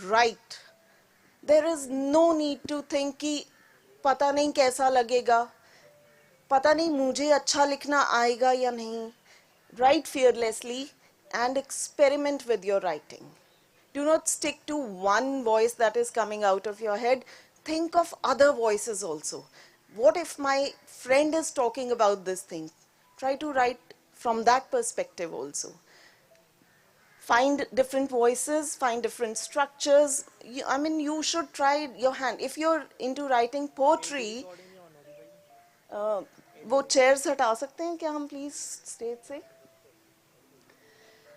write. There is no need to think कि पता नहीं कैसा लगेगा, पता नहीं मुझे अच्छा लिखना आएगा या नहीं. Write fearlessly and experiment with your writing. Do not stick to one voice that is coming out of your head. Think of other voices also. What if my friend is talking about this thing? Try to write from that perspective also. Find different voices, find different structures. I mean, you should try your hand. If you're into writing poetry, वो chairs हटा सकते हैं क्या हम please stage से?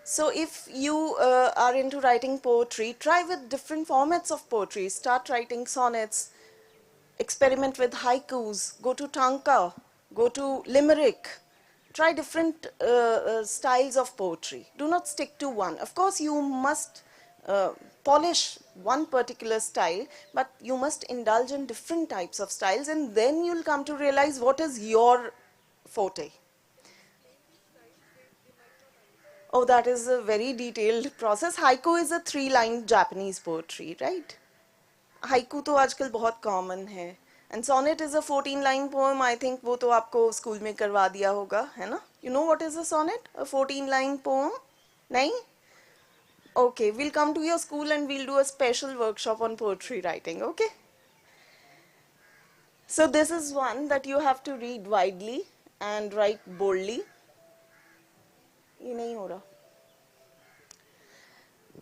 So if you are into writing poetry, try with different formats of poetry. Start writing sonnets, experiment with haikus, go to tanka, go to limerick. Try different styles of poetry. Do not stick to one. Of course, you must polish one particular style, but you must indulge in different types of styles, and then you'll come to realize what is your forte. Oh, that is a very detailed process. Haiku is a 3-line Japanese poetry, right? Haiku तो आजकल बहुत common है. And sonnet is a 14-line poem. I think वो तो आपको school में करवा दिया होगा, है ना? You know what is a sonnet? A 14-line poem? नहीं? Okay, we'll come to your school and we'll do a special workshop on poetry writing, okay? So this is one that you have to read widely and write boldly. ये नहीं हो रहा.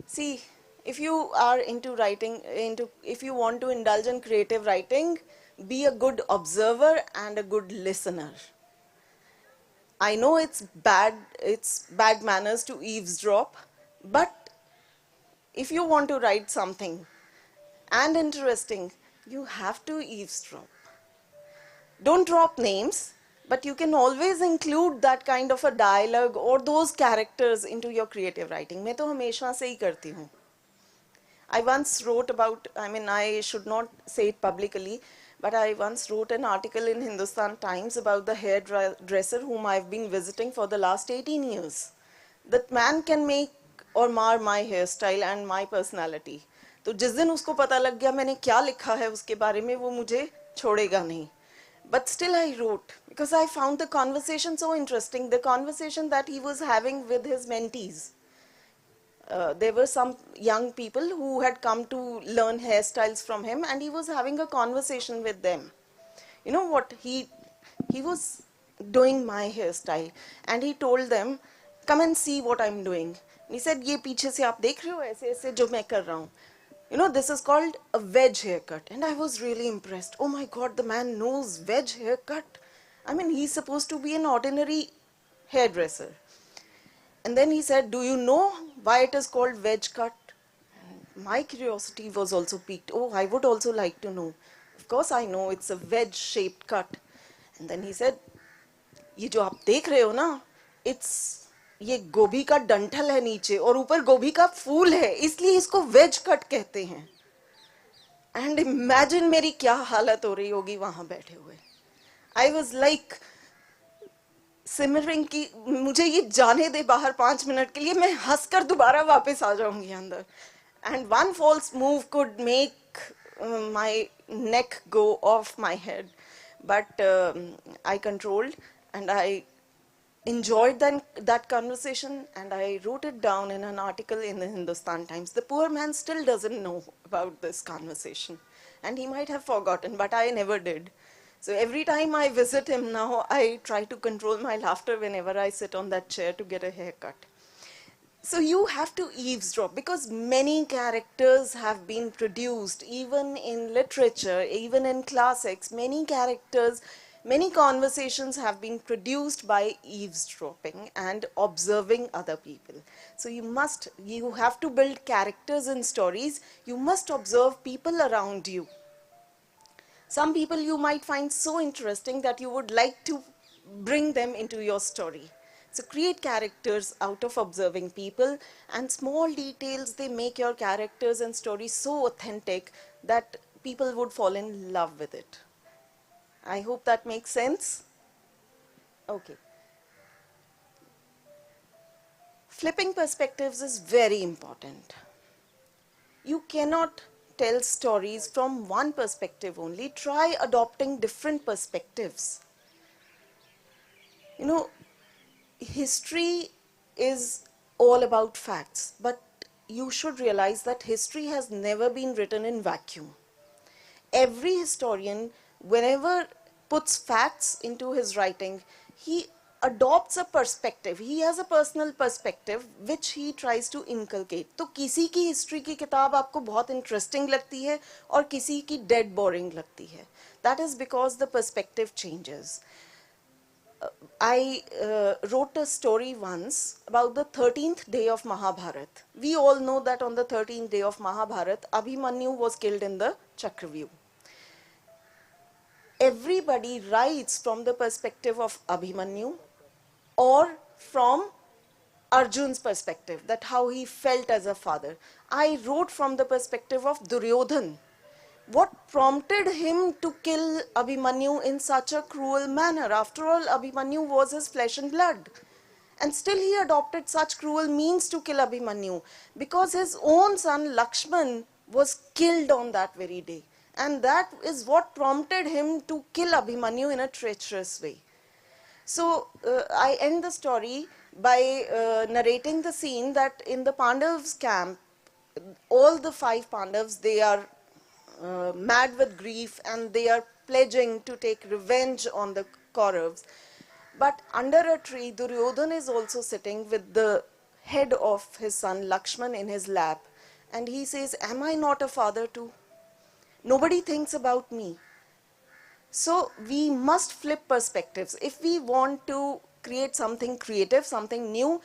See, if you are into writing, if you want to indulge in creative writing, be a good observer and a good listener. I know it's bad manners to eavesdrop, but if you want to write something and interesting, you have to eavesdrop. Don't drop names, but you can always include that kind of a dialogue or those characters into your creative writing. मैं तो हमेशा से ही करती हूँ. I once wrote about, I mean, I should not say it publicly, but I once wrote an article in Hindustan Times about the hairdresser whom I've been visiting for the last 18 years. That man can make or mar my hairstyle and my personality. तो जिस दिन उसको पता लग गया मैंने क्या लिखा है उसके बारे में, वो मुझे छोड़ेगा नहीं. But still I wrote because I found the conversation so interesting, the conversation that he was having with his mentees. There were some young people who had come to learn hairstyles from him, and he was having a conversation with them. You know what? He was doing my hairstyle, and he told them, "Come and see what I'm doing." And he said, "ये पीछे से आप देख रहे हो ऐसे ऐसे जो मैं कर रहा हूँ." You know, this is called a wedge haircut, and I was really impressed. Oh my God, the man knows wedge haircut. I mean, he's supposed to be an ordinary hairdresser. And then he said, "Do you know why it is called wedge cut?" And my curiosity was also piqued. Oh, I would also like to know. Of course I know it's a wedge-shaped cut. And then he said, "ये जो आप देख रहे हो ना, ये गोभी का डंठल है नीचे और ऊपर गोभी का फूल है, इसलिए इसको वेज कट कहते हैं." एंड इमेजिन मेरी क्या हालत हो रही होगी वहां बैठे हुए. आई वॉज लाइक सिमरिंग की मुझे ये जाने दे बाहर 5 मिनट के लिए, मैं हंसकर दोबारा वापस आ जाऊंगी अंदर. And one false move could make my neck go off my head, but I controlled and I enjoyed that conversation, and I wrote it down in an article in the Hindustan Times. The poor man still doesn't know about this conversation, and he might have forgotten, but I never did. So every time I visit him now, I try to control my laughter whenever I sit on that chair to get a haircut. So you have to eavesdrop, because many characters have been produced, even in literature, even in classics, many conversations have been produced by eavesdropping and observing other people. So you have to build characters in stories. You must observe people around you. Some people you might find so interesting that you would like to bring them into your story. So create characters out of observing people, and small details, they make your characters and stories so authentic that people would fall in love with it. I hope that makes sense. Okay. Flipping perspectives is very important. You cannot tell stories from one perspective only. Try adopting different perspectives. You know, history is all about facts, but you should realize that history has never been written in vacuum. Every historian, whenever puts facts into his writing, he adopts a perspective. He has a personal perspective which he tries to inculcate. तो किसी की history की किताब आपको बहुत interesting लगती है और किसी की dead boring लगती है. That is because the perspective changes. I wrote a story once about the 13th day of Mahabharat. We all know that on the 13th day of Mahabharat, Abhimanyu was killed in the Chakravyuh. Everybody writes from the perspective of Abhimanyu or from Arjun's perspective, that how he felt as a father. I wrote from the perspective of Duryodhan. What prompted him to kill Abhimanyu in such a cruel manner? After all, Abhimanyu was his flesh and blood. And still he adopted such cruel means to kill Abhimanyu because his own son Lakshman was killed on that very day. And that is what prompted him to kill Abhimanyu in a treacherous way. So I end the story by narrating the scene that in the Pandavs' camp, all the 5 Pandavs, they are mad with grief and they are pledging to take revenge on the Kauravas. But under a tree, Duryodhan is also sitting with the head of his son Lakshman in his lap. And he says, am I not a father too? Nobody thinks about me. So we must flip perspectives. If we want to create something creative, something new,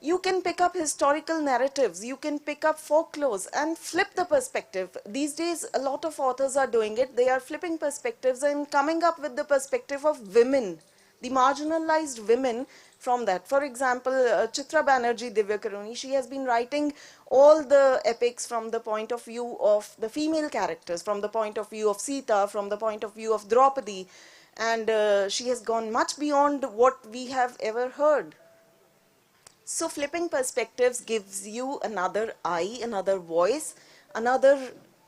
you can pick up historical narratives, you can pick up folklores and flip the perspective. These days, a lot of authors are doing it. They are flipping perspectives and coming up with the perspective of women, the marginalized women from that. For example, Chitra Banerjee Divyakaruni, she has been writing all the epics from the point of view of the female characters, from the point of view of Sita, from the point of view of Draupadi, and she has gone much beyond what we have ever heard. So flipping perspectives gives you another eye, another voice, another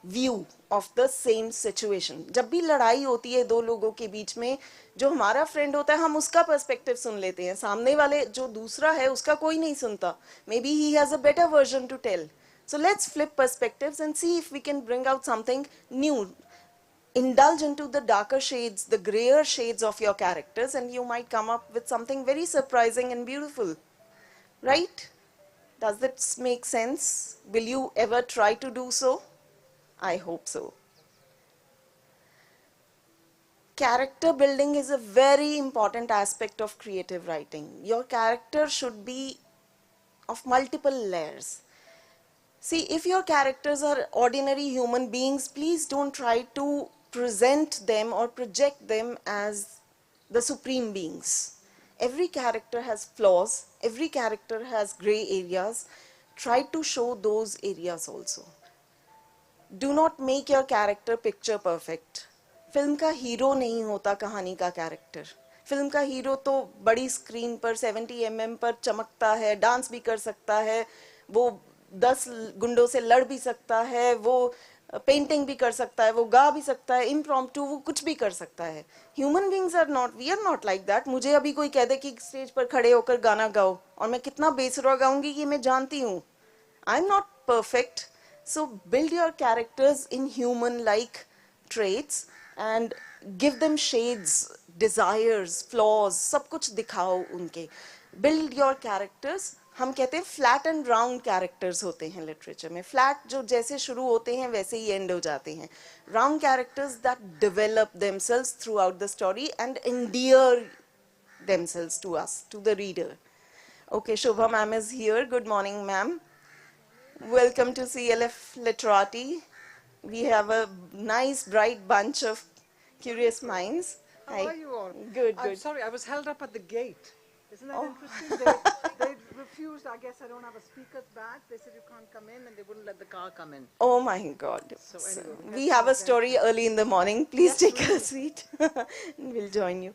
view of the same situation. जब भी लड़ाई होती है दो लोगों के बीच में, जो हमारा फ्रेंड होता है हम उसका पर्सपेक्टिव सुन लेते हैं, सामने वाले जो दूसरा है उसका कोई नहीं सुनता. Maybe he has a better version to tell. So let's flip perspectives and see if we can bring out something new. Indulge into the darker shades, the grayer shades of your characters, and you might come up with something very surprising and beautiful. Right? Does this make sense? Will you ever try to do so? I hope so. Character building is a very important aspect of creative writing. Your character should be of multiple layers. See, if your characters are ordinary human beings, please don't try to present them or project them as the supreme beings. Every character has flaws, every character has gray areas. Try to show those areas also. Do not make your character picture perfect. Film का hero नहीं होता कहानी का character. Film का hero तो बड़ी screen पर 70 mm पर चमकता है, डांस भी कर सकता है, वो 10 गुंडों से लड़ भी सकता है, वो पेंटिंग भी कर सकता है, वो गा भी सकता है, इम्प्रॉम्प्टू वो कुछ भी कर सकता है. Human beings are not, we are not like that. मुझे अभी कोई कह दे कि स्टेज पर खड़े होकर गाना गाओ और मैं कितना बेसुरा गाऊंगी ये मैं जानती हूँ. I am not perfect. So build your characters in human-like traits and give them shades, desires, flaws, सब कुछ दिखाओ उनके. Build your characters. हम कहते हैं flat and round characters होते हैं literature में. Flat जो जैसे शुरू होते हैं वैसे ही end हो जाते हैं. Round characters that develop themselves throughout the story and endear themselves to us, to the reader. Okay, Shobha ma'am is here. Good morning, ma'am. Welcome to CLF Literati. We have a nice, bright bunch of curious minds. How are you all? Good, I'm good. sorry, I was held up at the gate. Isn't that interesting? They refused. I guess I don't have a speaker's badge. They said you can't come in, and they wouldn't let the car come in. Oh my God. So anyway, We have a story early in the morning. Please Yes, take a seat. We'll join you.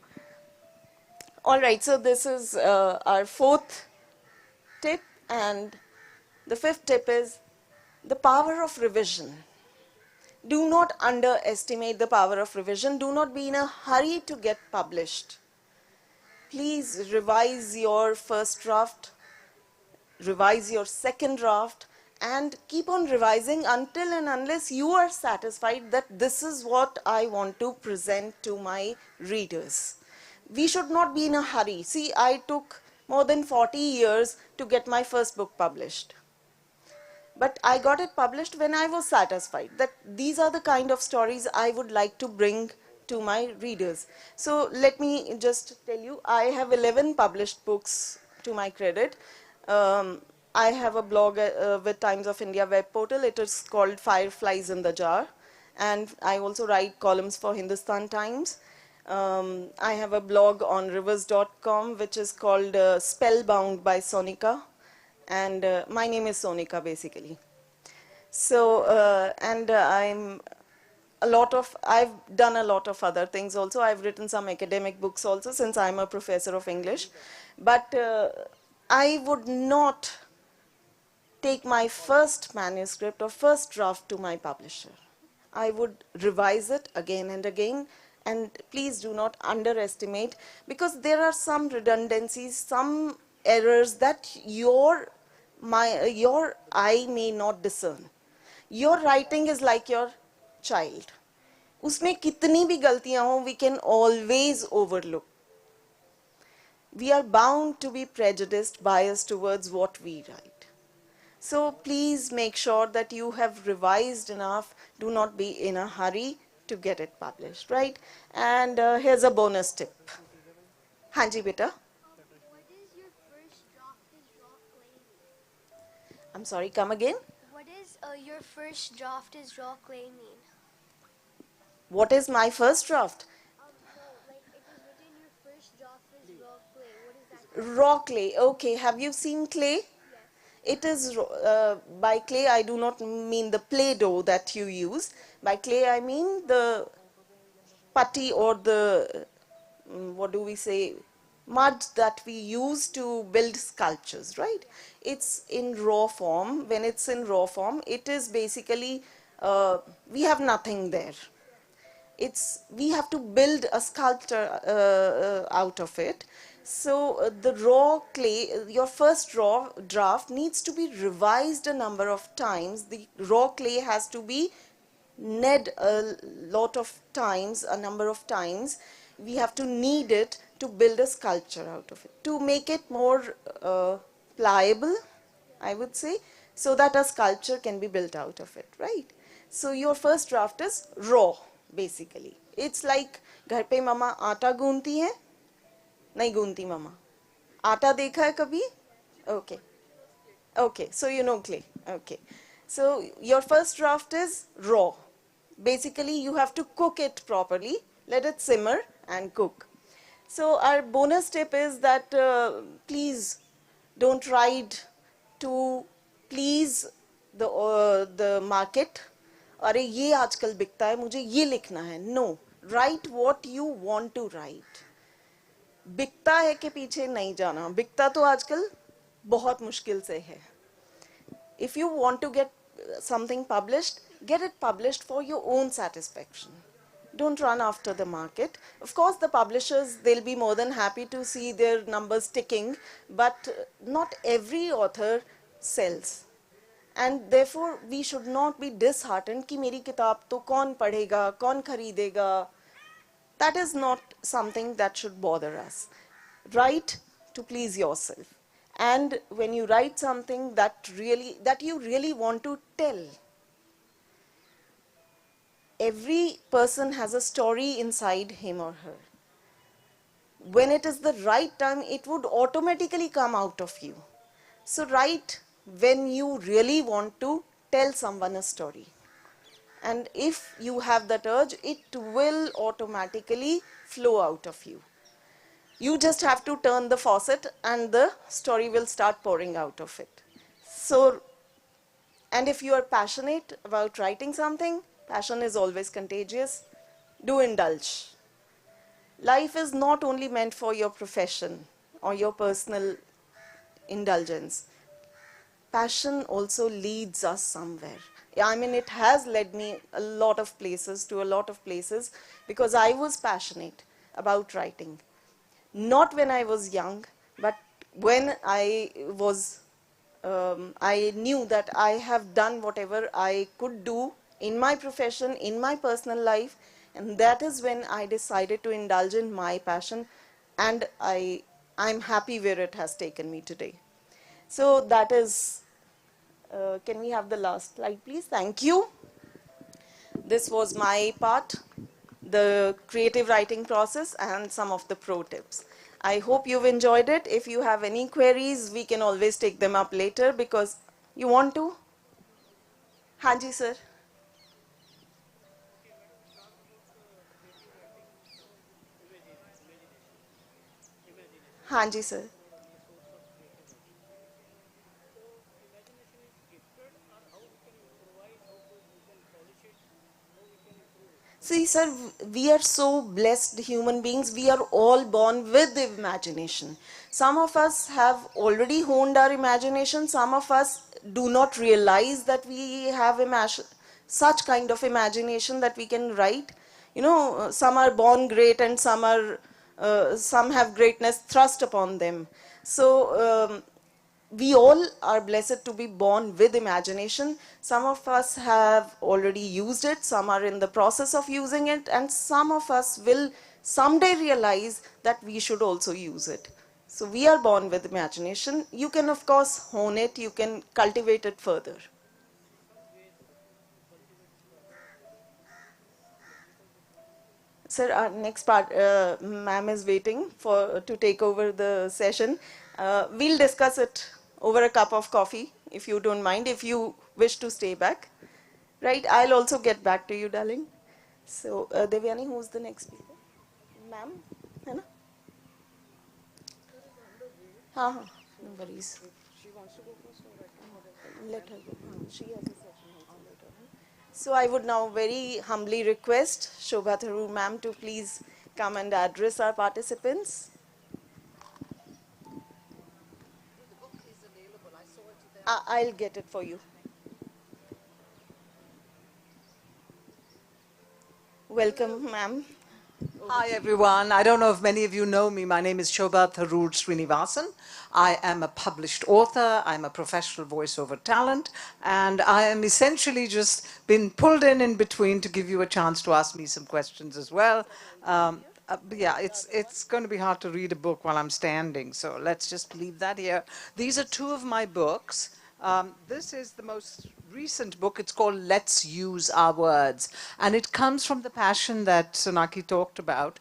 All right, so this is our 4th tip, and the 5th tip is The power of revision. Do not underestimate the power of revision. Do not be in a hurry to get published. Please revise your first draft, revise your second draft, and keep on revising until and unless you are satisfied that this is what I want to present to my readers. We should not be in a hurry. See, I took more than 40 years to get my first book published. But I got it published when I was satisfied that these are the kind of stories I would like to bring to my readers. So let me just tell you, I have 11 published books to my credit. I have a blog with Times of India web portal. It is called Fireflies in the Jar. And I also write columns for Hindustan Times. I have a blog on rivers.com which is called Spellbound by Sonika. And my name is Sonika, basically. So, I've done a lot of other things also. I've written some academic books also, since I'm a professor of English. But I would not take my first manuscript or first draft to my publisher. I would revise it again and again. And please do not underestimate, because there are some redundancies, some errors that your eye may not discern. Your writing is like your child. उसमें कितनी भी गलतियां हो, we can always overlook. We are bound to be prejudiced, biased towards what we write. So please make sure that you have revised enough. Do not be in a hurry to get it published, right? And here's a bonus tip. Hanji beta. What is your first draft is raw clay? I'm sorry, come again. What is your first draft is raw clay mean? What is my first draft? No, like it is written your first draft is raw clay. What is that? Raw clay. Okay, have you seen clay? Yes. It is, by clay I do not mean the Play-Doh that you use. By clay I mean the putty or the, what do we say, mud that we use to build sculptures, right? It's in raw form. When it's in raw form, it is basically, we have nothing there. We have to build a sculpture out of it. So the raw clay, your first raw draft needs to be revised a number of times. The raw clay has to be knead a lot of times, a number of times. We have to knead it to build a sculpture out of it, to make it more pliable, I would say, so that a sculpture can be built out of it, right? So your first draft is raw, basically. It's like घर पे मम्मा आटा गूंथती है, नहीं गूंथती मम्मा. आटा देखा है कभी? Okay. Okay, so you know clay. Okay. So your first draft is raw. Basically, you have to cook it properly, let it simmer and cook. So our bonus tip is that please don't try to please the market. अरे ये आजकल बिकता है, मुझे ये लिखना है. No, write what you want to write. बिकता है के पीछे नहीं जाना. बिकता तो आजकल बहुत मुश्किल से है. If you want to get something published, get it published for your own satisfaction. Don't run after the market. Of course, the publishers, they'll be more than happy to see their numbers ticking, but not every author sells. And therefore, we should not be disheartened कि मेरी किताब तो कौन पढ़ेगा, कौन खरीदेगा. That is not something that should bother us. Write to please yourself. And when you write something that you really want to tell, every person has a story inside him or her. When it is the right time, it would automatically come out of you. So write when you really want to tell someone a story. And if you have that urge, it will automatically flow out of you. You just have to turn the faucet and the story will start pouring out of it. So, and if you are passionate about writing something, passion is always contagious. Do indulge. Life is not only meant for your profession or your personal indulgence. passion also leads us somewhere. I mean, it has led me a lot of places, to a lot of places, because I was passionate about writing. Not when I was young, but when I knew that I have done whatever I could do in my profession, in my personal life, and that is when I decided to indulge in my passion, and I'm happy where it has taken me today. So that is, can we have the last slide, please? Thank you. This was my part, the creative writing process and some of the pro tips. I hope you've enjoyed it. If you have any queries, we can always take them up later because you want to? Hanji sir. Hanji sir. See, sir, we are so blessed human beings. We are all born with imagination. Some of us have already honed our imagination. Some of us do not realize that we have such kind of imagination that we can write. You know, some are born great and some have greatness thrust upon them. So we all are blessed to be born with imagination. Some of us have already used it, some are in the process of using it, and some of us will someday realize that we should also use it. So we are born with imagination. You can, of course, hone it, you can cultivate it further. Sir, our next part, ma'am is waiting to take over the session. We'll discuss it over a cup of coffee, if you don't mind, if you wish to stay back. Right, I'll also get back to you, darling. So, Devyani, who's the next speaker? Ma'am? है ना? हाँ हाँ, no worries. She wants to go first or I can? Let her go. She has a session also later. So I would now very humbly request Shobha Tharoor ma'am to please come and address our participants. The book is available. I saw it there. I'll get it for you. Welcome, ma'am. Hi everyone. I don't know if many of you know me. My name is Shobha Tharoor Srinivasan. I am a published author. I'm a professional voiceover talent. And I am essentially just been pulled in between to give you a chance to ask me some questions as well. Yeah, it's going to be hard to read a book while I'm standing. So let's just leave that here. These are two of my books. This is the most recent book. It's called Let's Use Our Words. And it comes from the passion that Sonaki talked about.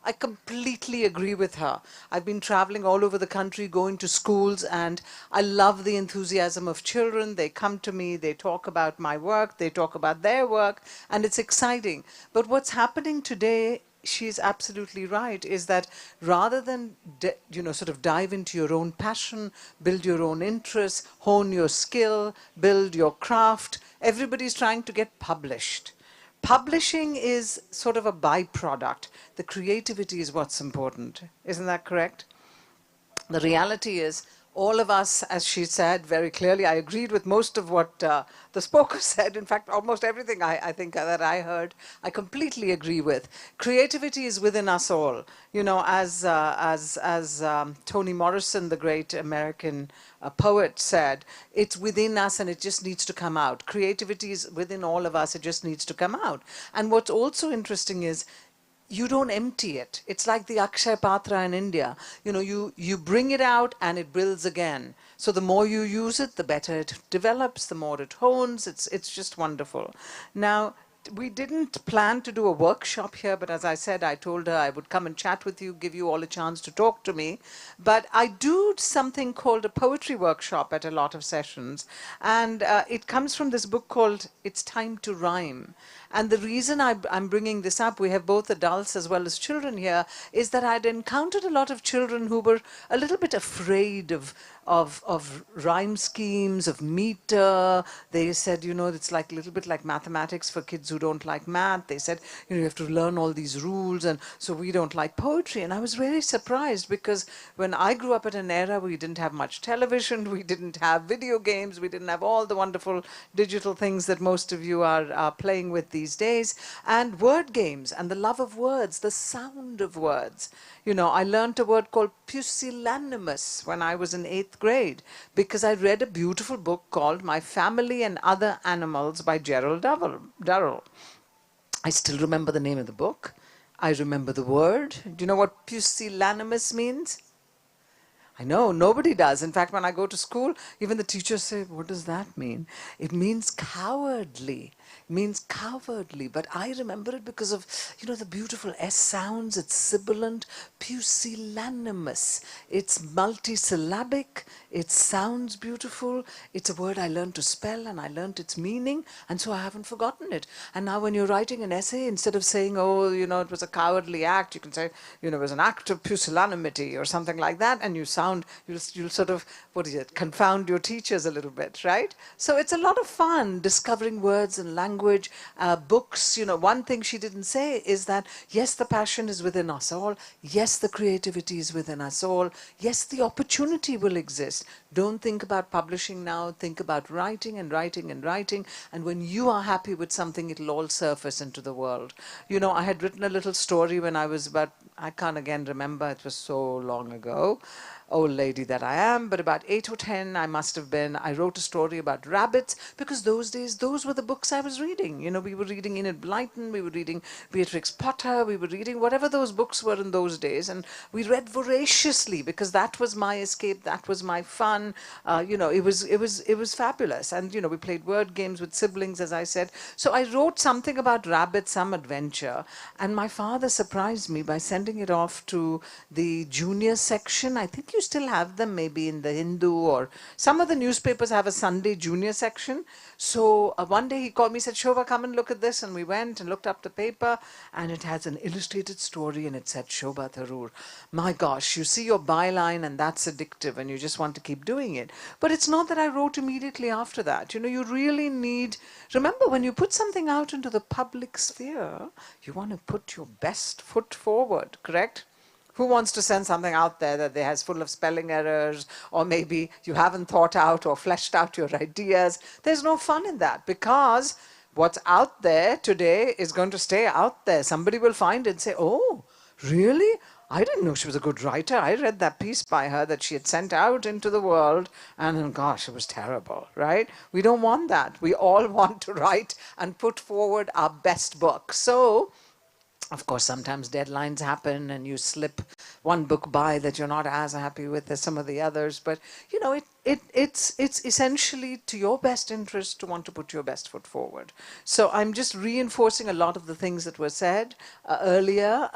I completely agree with her. I've been traveling all over the country, going to schools, and I love the enthusiasm of children. They come to me, they talk about my work, they talk about their work, and it's exciting. But what's happening today, she's absolutely right, is that rather than sort of dive into your own passion, build your own interests, hone your skill, build your craft, everybody's trying to get published. Publishing is sort of a byproduct. The creativity is what's important. Isn't that correct? The reality is, all of us, as she said very clearly, I agreed with most of what the speaker said. In fact, almost everything I think that I heard, I completely agree with. Creativity is within us all. You know, as Toni Morrison, the great American poet, said, it's within us and it just needs to come out. Creativity is within all of us, it just needs to come out. And what's also interesting is, you don't empty it. It's like the Akshay Patra in India. You know, you bring it out and it builds again. So the more you use it, the better it develops, the more it hones. It's just wonderful. Now, we didn't plan to do a workshop here, but as I said, I told her I would come and chat with you, give you all a chance to talk to me. But I do something called a poetry workshop at a lot of sessions. And it comes from this book called It's Time to Rhyme. And the reason I'm bringing this up, we have both adults as well as children here, is that I'd encountered a lot of children who were a little bit afraid of rhyme schemes, of meter. They said, you know, it's like a little bit like mathematics for kids who who don't like math. They said, you have to learn all these rules, and so we don't like poetry. And I was really surprised, because when I grew up at an era where we didn't have much television, we didn't have video games, we didn't have all the wonderful digital things that most of you are playing with these days, and word games and the love of words, the sound of words. I learned a word called pusillanimous when I was in 8th grade, because I read a beautiful book called My Family and Other Animals by Gerald Durrell. I still remember the name of the book. I remember the word. Do you know what pusillanimous means? I know, nobody does. In fact, when I go to school, even the teachers say, what does that mean? It means cowardly. It means cowardly. But I remember it because of, the beautiful S sounds. It's sibilant, pusillanimous. It's multisyllabic. It sounds beautiful. It's a word I learned to spell, and I learned its meaning, and so I haven't forgotten it. And now when you're writing an essay, instead of saying, it was a cowardly act, you can say, it was an act of pusillanimity or something like that, and you'll sort of, confound your teachers a little bit, right? So it's a lot of fun discovering words and language, books. One thing she didn't say is that, yes, the passion is within us all. Yes, the creativity is within us all. Yes, the opportunity will exist. Don't think about publishing now. Think about writing and writing and writing. And when you are happy with something, it'll all surface into the world. I had written a little story when I was I can't again remember, it was so long ago. Old lady that I am, but about 8 or 10 I must have been. I wrote a story about rabbits, because those days, those were the books I was reading. We were reading Enid Blyton, we were reading Beatrix Potter, we were reading whatever those books were in those days, and we read voraciously, because that was my escape, that was my fun. It was fabulous. And we played word games with siblings, as I said. So I wrote something about rabbits, some adventure, and my father surprised me by sending it off to the junior section. I think you still have them maybe in the Hindu, or some of the newspapers have a Sunday junior section. So one day he called me, said, Shobha, come and look at this. And we went and looked up the paper, and it has an illustrated story, and it said Shobha Tharoor. My gosh, you see your byline, and that's addictive, and you just want to keep doing it. But it's not that I wrote immediately after that. You really need, remember, when you put something out into the public sphere, you want to put your best foot forward, correct? Who wants to send something out there that has full of spelling errors, or maybe you haven't thought out or fleshed out your ideas? There's no fun in that, because what's out there today is going to stay out there. Somebody will find it and say, oh, really? I didn't know she was a good writer. I read that piece by her that she had sent out into the world, and gosh, it was terrible, right? We don't want that. We all want to write and put forward our best book. So, of course, sometimes deadlines happen and you slip one book by that you're not as happy with as some of the others. But, it's essentially to your best interest to want to put your best foot forward. So I'm just reinforcing a lot of the things that were said earlier.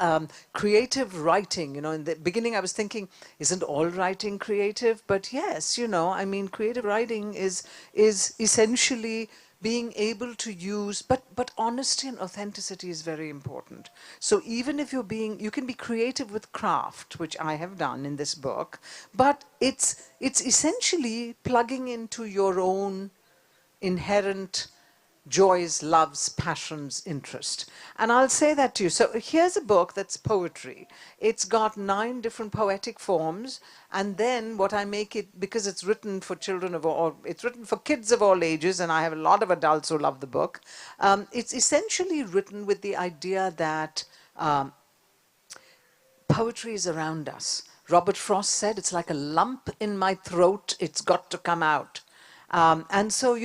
Creative writing, in the beginning I was thinking, isn't all writing creative? But yes, creative writing is essentially being able to use, but honesty and authenticity is very important. So even if you can be creative with craft, which I have done in this book, but it's essentially plugging into your own inherent joys, loves, passions, interest. And I'll say that to you. So here's a book that's poetry. It's got 9 different poetic forms, and then what I make it, because it's written for children it's written for kids of all ages, and I have a lot of adults who love the book. It's essentially written with the idea that poetry is around us. Robert Frost said, it's like a lump in my throat, it's got to come out. And so,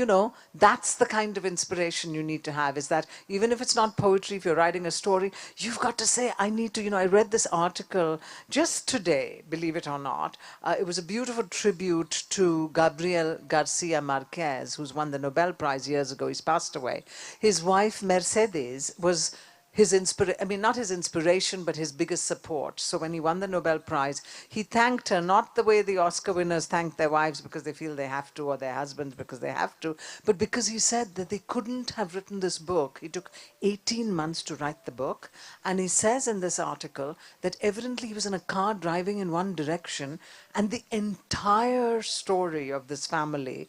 that's the kind of inspiration you need to have, is that even if it's not poetry, if you're writing a story, you've got to say, I need to, I read this article just today, believe it or not. It was a beautiful tribute to Gabriel Garcia Marquez, who's won the Nobel Prize years ago. He's passed away. His wife, Mercedes, was not his inspiration, but his biggest support. So when he won the Nobel Prize, he thanked her, not the way the Oscar winners thank their wives because they feel they have to, or their husbands because they have to, but because he said that they couldn't have written this book. He took 18 months to write the book, and he says in this article that evidently he was in a car driving in one direction, and the entire story of this family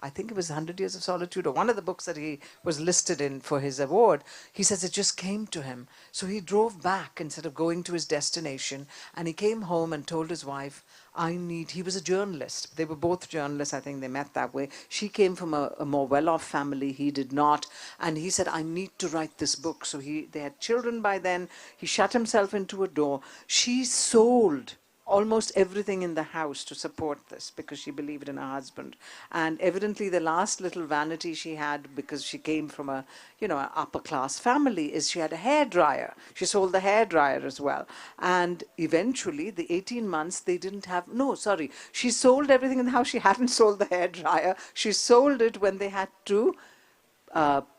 I think it was 100 Years of Solitude, or one of the books that he was listed in for his award. He says it just came to him. So he drove back instead of going to his destination, and he came home and told his wife, he was a journalist. They were both journalists, I think they met that way. She came from a more well-off family, he did not. And he said, I need to write this book. So they had children by then. He shut himself into a door. She sold almost everything in the house to support this because she believed in her husband. And evidently the last little vanity she had, because she came from a, an upper class family, is she had a hairdryer. She sold the hairdryer as well. And eventually the 18 months they didn't have, no, sorry, she sold everything in the house. She hadn't sold the hairdryer. She sold it when they had to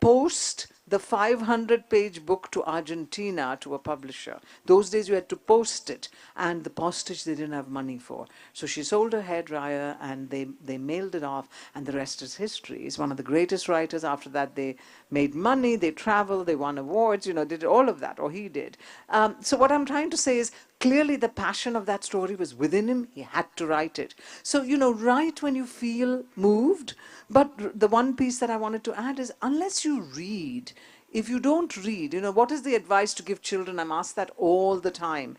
post the 500-page book to Argentina to a publisher. Those days you had to post it, and the postage they didn't have money for. So she sold her hairdryer, and they mailed it off, and the rest is history. He's one of the greatest writers. After that, they made money, they traveled, they won awards, did all of that, or he did. So what I'm trying to say is, clearly the passion of that story was within him. He had to write it. So, write when you feel moved. But the one piece that I wanted to add is, unless you read, if you don't read, what is the advice to give children? I'm asked that all the time,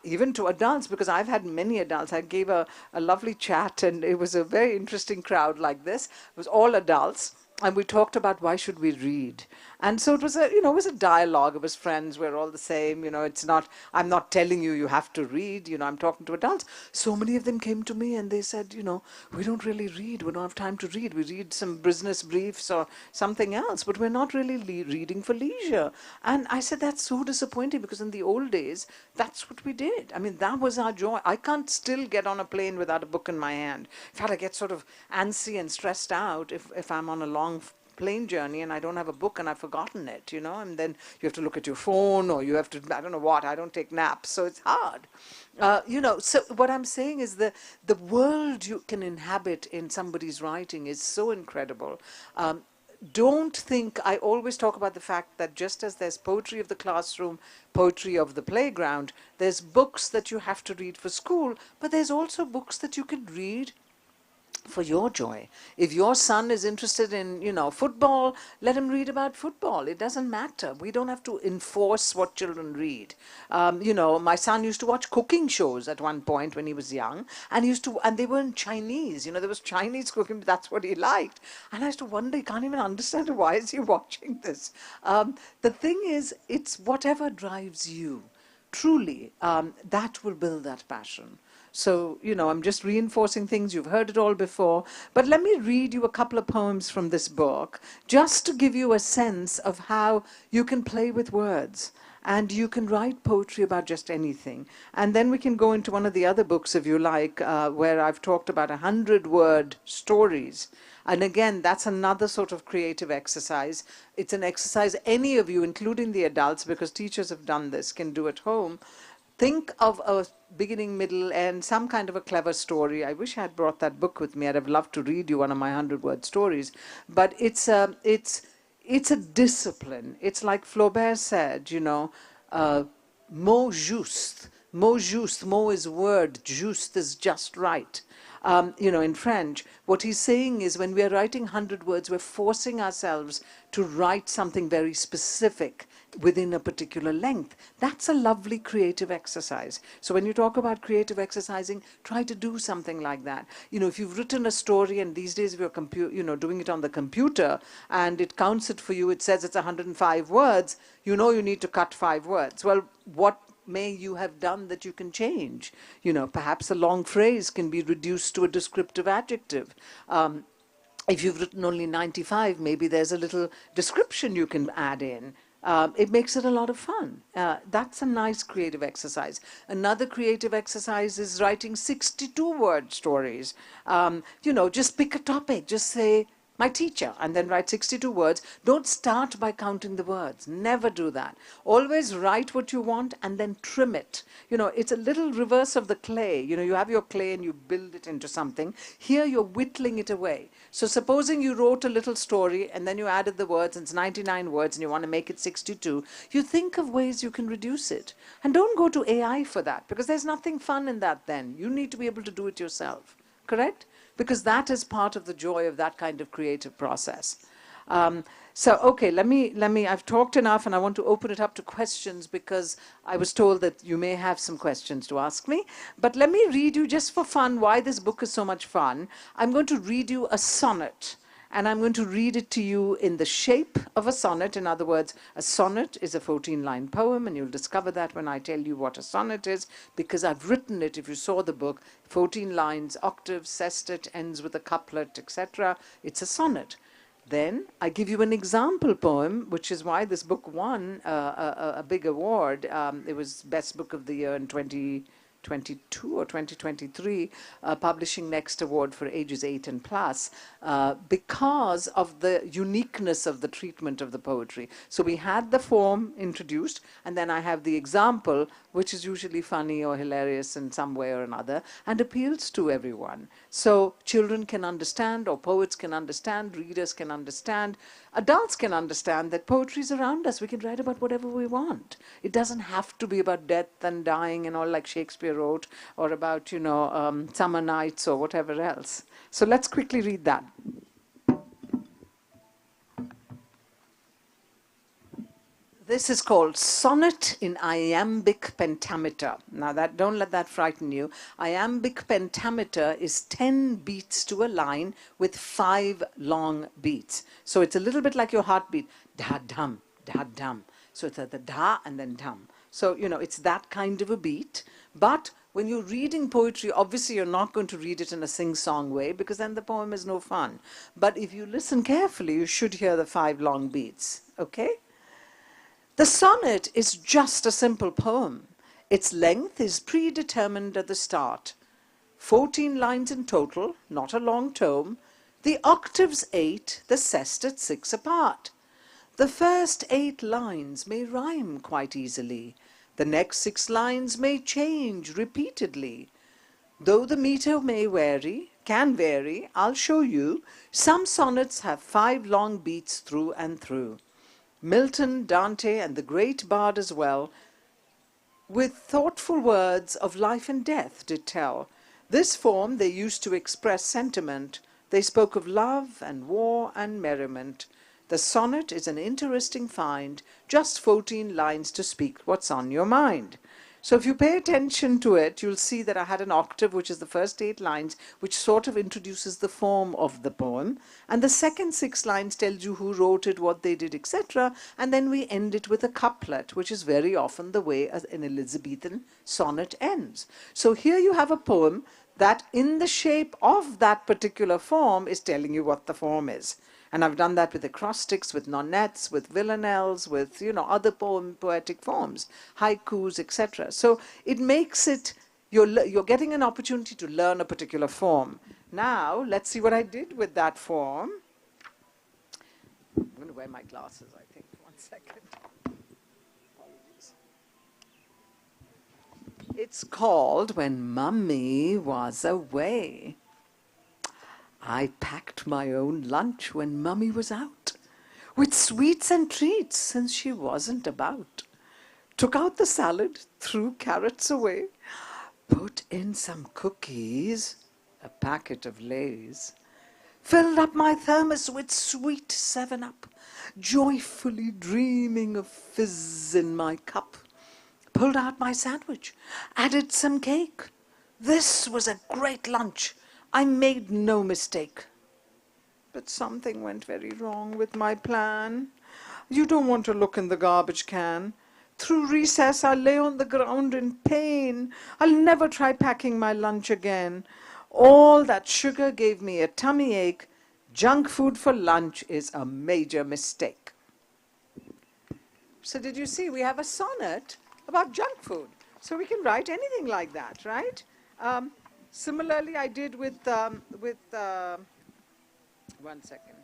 even to adults, because I've had many adults. I gave a lovely chat, and it was a very interesting crowd like this. It was all adults. And we talked about why should we read. And so it was a dialogue. It was friends. We're all the same. It's not, I'm not telling you have to read. I'm talking to adults. So many of them came to me and they said, we don't really read. We don't have time to read. We read some business briefs or something else, but we're not really reading for leisure. And I said, that's so disappointing, because in the old days, that's what we did. I mean, that was our joy. I can't still get on a plane without a book in my hand. In fact, I get sort of antsy and stressed out if I'm on a long plane journey and I don't have a book and I've forgotten it, and then you have to look at your phone, or you have to, I don't know what, I don't take naps, so it's hard. So what I'm saying is the world you can inhabit in somebody's writing is so incredible. Don't think, I always talk about the fact that just as there's poetry of the classroom, poetry of the playground, there's books that you have to read for school, but there's also books that you can read for your joy. If your son is interested in, football, let him read about football. It doesn't matter. We don't have to enforce what children read. My son used to watch cooking shows at one point when he was young, and they were in Chinese. There was Chinese cooking, that's what he liked. And I used to wonder, he can't even understand, why is he watching this? The thing is, it's whatever drives you. Truly, that will build that passion. So, I'm just reinforcing things. You've heard it all before. But let me read you a couple of poems from this book, just to give you a sense of how you can play with words. And you can write poetry about just anything. And then we can go into one of the other books, if you like, where I've talked about 100-word stories. And again, that's another sort of creative exercise. It's an exercise any of you, including the adults, because teachers have done this, can do at home. Think of a beginning, middle, and some kind of a clever story. I wish I had brought that book with me. I'd have loved to read you one of my 100-word stories. But it's a discipline. It's like Flaubert said, mot juste. Mot juste, mot is word, juste is just right. In French, what he's saying is when we are writing 100 words, we're forcing ourselves to write something very specific within a particular length. That's a lovely creative exercise. So when you talk about creative exercising, try to do something like that. If you've written a story, and these days if you're doing it on the computer and it counts it for you, it says it's 105 words, you need to cut 5 words. Well, what may you have done that you can change? Perhaps a long phrase can be reduced to a descriptive adjective. If you've written only 95, maybe there's a little description you can add in. It makes it a lot of fun. That's a nice creative exercise. Another creative exercise is writing 62-word stories. Just pick a topic. Just say, my teacher, and then write 62 words. Don't start by counting the words. Never do that. Always write what you want and then trim it. It's a little reverse of the clay. You have your clay and you build it into something. Here you're whittling it away. So supposing you wrote a little story and then you added the words, and it's 99 words, and you want to make it 62, you think of ways you can reduce it. And don't go to AI for that, because there's nothing fun in that then. You need to be able to do it yourself. Correct? because that is part of the joy of that kind of creative process. So, okay, I've talked enough and I want to open it up to questions because I was told that you may have some questions to ask me. But let me read you, just for fun, why this book is so much fun. I'm going to read you a sonnet, and I'm going to read it to you in the shape of a sonnet. In other words, a sonnet is a 14-line poem, and you'll discover that when I tell you what a sonnet is, because I've written it, if you saw the book, 14 lines, octave, sestet, ends with a couplet, etc. It's a sonnet. Then I give you an example poem, which is why this book won a big award. It was Best Book of the Year in 2022 or 2023, Publishing Next Award for ages 8 and plus, because of the uniqueness of the treatment of the poetry. So we had the form introduced, and then I have the example, which is usually funny or hilarious in some way or another, and appeals to everyone. So children can understand, or poets can understand, readers can understand, adults can understand that poetry is around us. We can write about whatever we want. It doesn't have to be about death and dying and all like Shakespeare wrote, or about, summer nights or whatever else. So let's quickly read that. This is called Sonnet in Iambic Pentameter. Now, don't let that frighten you. Iambic pentameter is 10 beats to a line with 5 long beats. So it's a little bit like your heartbeat. Da-dum, da-dum. So it's the da and then dum. So, it's that kind of a beat. But when you're reading poetry, obviously you're not going to read it in a sing-song way, because then the poem is no fun. But if you listen carefully, you should hear the 5 long beats. Okay? The sonnet is just a simple poem. Its length is predetermined at the start. 14 lines in total, not a long tome. The octaves 8, the sestet 6 apart. The first 8 lines may rhyme quite easily. The next 6 lines may change repeatedly. Though the meter can vary, I'll show you, some sonnets have 5 long beats through and through. Milton, Dante, and the great bard as well, with thoughtful words of life and death did tell. This form they used to express sentiment. They spoke of love and war and merriment. The sonnet is an interesting find, just 14 lines to speak what's on your mind. So if you pay attention to it, you'll see that I had an octave, which is the first 8 lines, which sort of introduces the form of the poem. And the second 6 lines tells you who wrote it, what they did, etc. And then we end it with a couplet, which is very often the way an Elizabethan sonnet ends. So here you have a poem that in the shape of that particular form is telling you what the form is. And I've done that with acrostics, with nonettes, with villanelles, with, other poetic forms, haikus, etc. So it makes it, you're getting an opportunity to learn a particular form. Now, let's see what I did with that form. I'm going to wear my glasses, I think. 1 second. Apologies. It's called When Mummy Was Away. I packed my own lunch when Mummy was out, with sweets and treats since she wasn't about. Took out the salad, threw carrots away, put in some cookies, a packet of Lay's, filled up my thermos with sweet 7-Up, joyfully dreaming of fizz in my cup. Pulled out my sandwich, added some cake. This was a great lunch. I made no mistake. But something went very wrong with my plan. You don't want to look in the garbage can. Through recess, I lay on the ground in pain. I'll never try packing my lunch again. All that sugar gave me a tummy ache. Junk food for lunch is a major mistake. So did you see? We have a sonnet about junk food. So we can write anything like that, right? Similarly, I did with 1 second.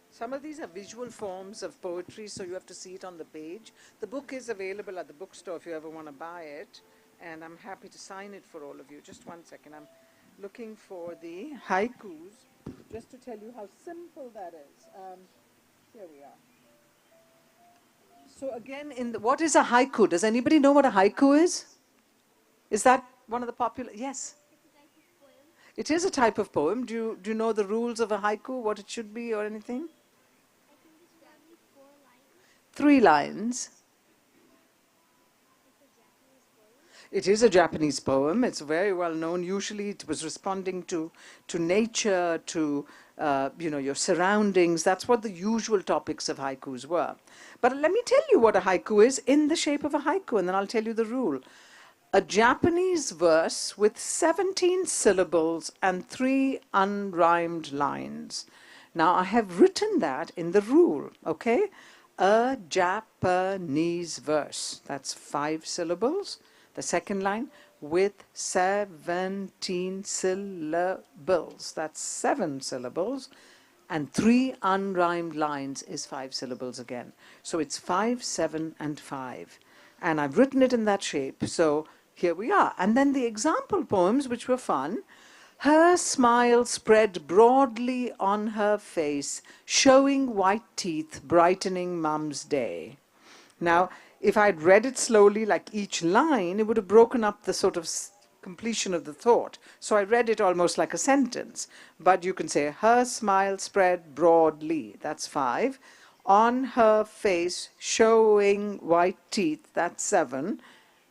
Some of these are visual forms of poetry, so you have to see it on the page. The book is available at the bookstore if you ever want to buy it, and I'm happy to sign it for all of you. Just 1 second. I'm looking for the haikus, just to tell you how simple that is. Here we are. So again, what is a haiku? Does anybody know what a haiku is? Is that one of the popular? Yes. It is a type of poem. Do you know the rules of a haiku, what it should be or anything? I think it's only 4 lines. 3 lines. It's a Japanese poem. It is a Japanese poem. It's very well known. Usually it was responding to nature, to your surroundings. That's what the usual topics of haikus were. But let me tell you what a haiku is in the shape of a haiku, and then I'll tell you the rule. A Japanese verse with 17 syllables and 3 unrhymed lines. Now, I have written that in the rule, okay? A Japanese verse. That's 5 syllables. The second line, with 17 syllables. That's 7 syllables. And 3 unrhymed lines is 5 syllables again. So it's 5, 7, and 5. And I've written it in that shape. So here we are. And then the example poems, which were fun. Her smile spread broadly on her face, showing white teeth, brightening Mum's day. Now, if I'd read it slowly, like each line, it would have broken up the sort of completion of the thought. So I read it almost like a sentence. But you can say, her smile spread broadly. That's 5. On her face, showing white teeth. That's 7.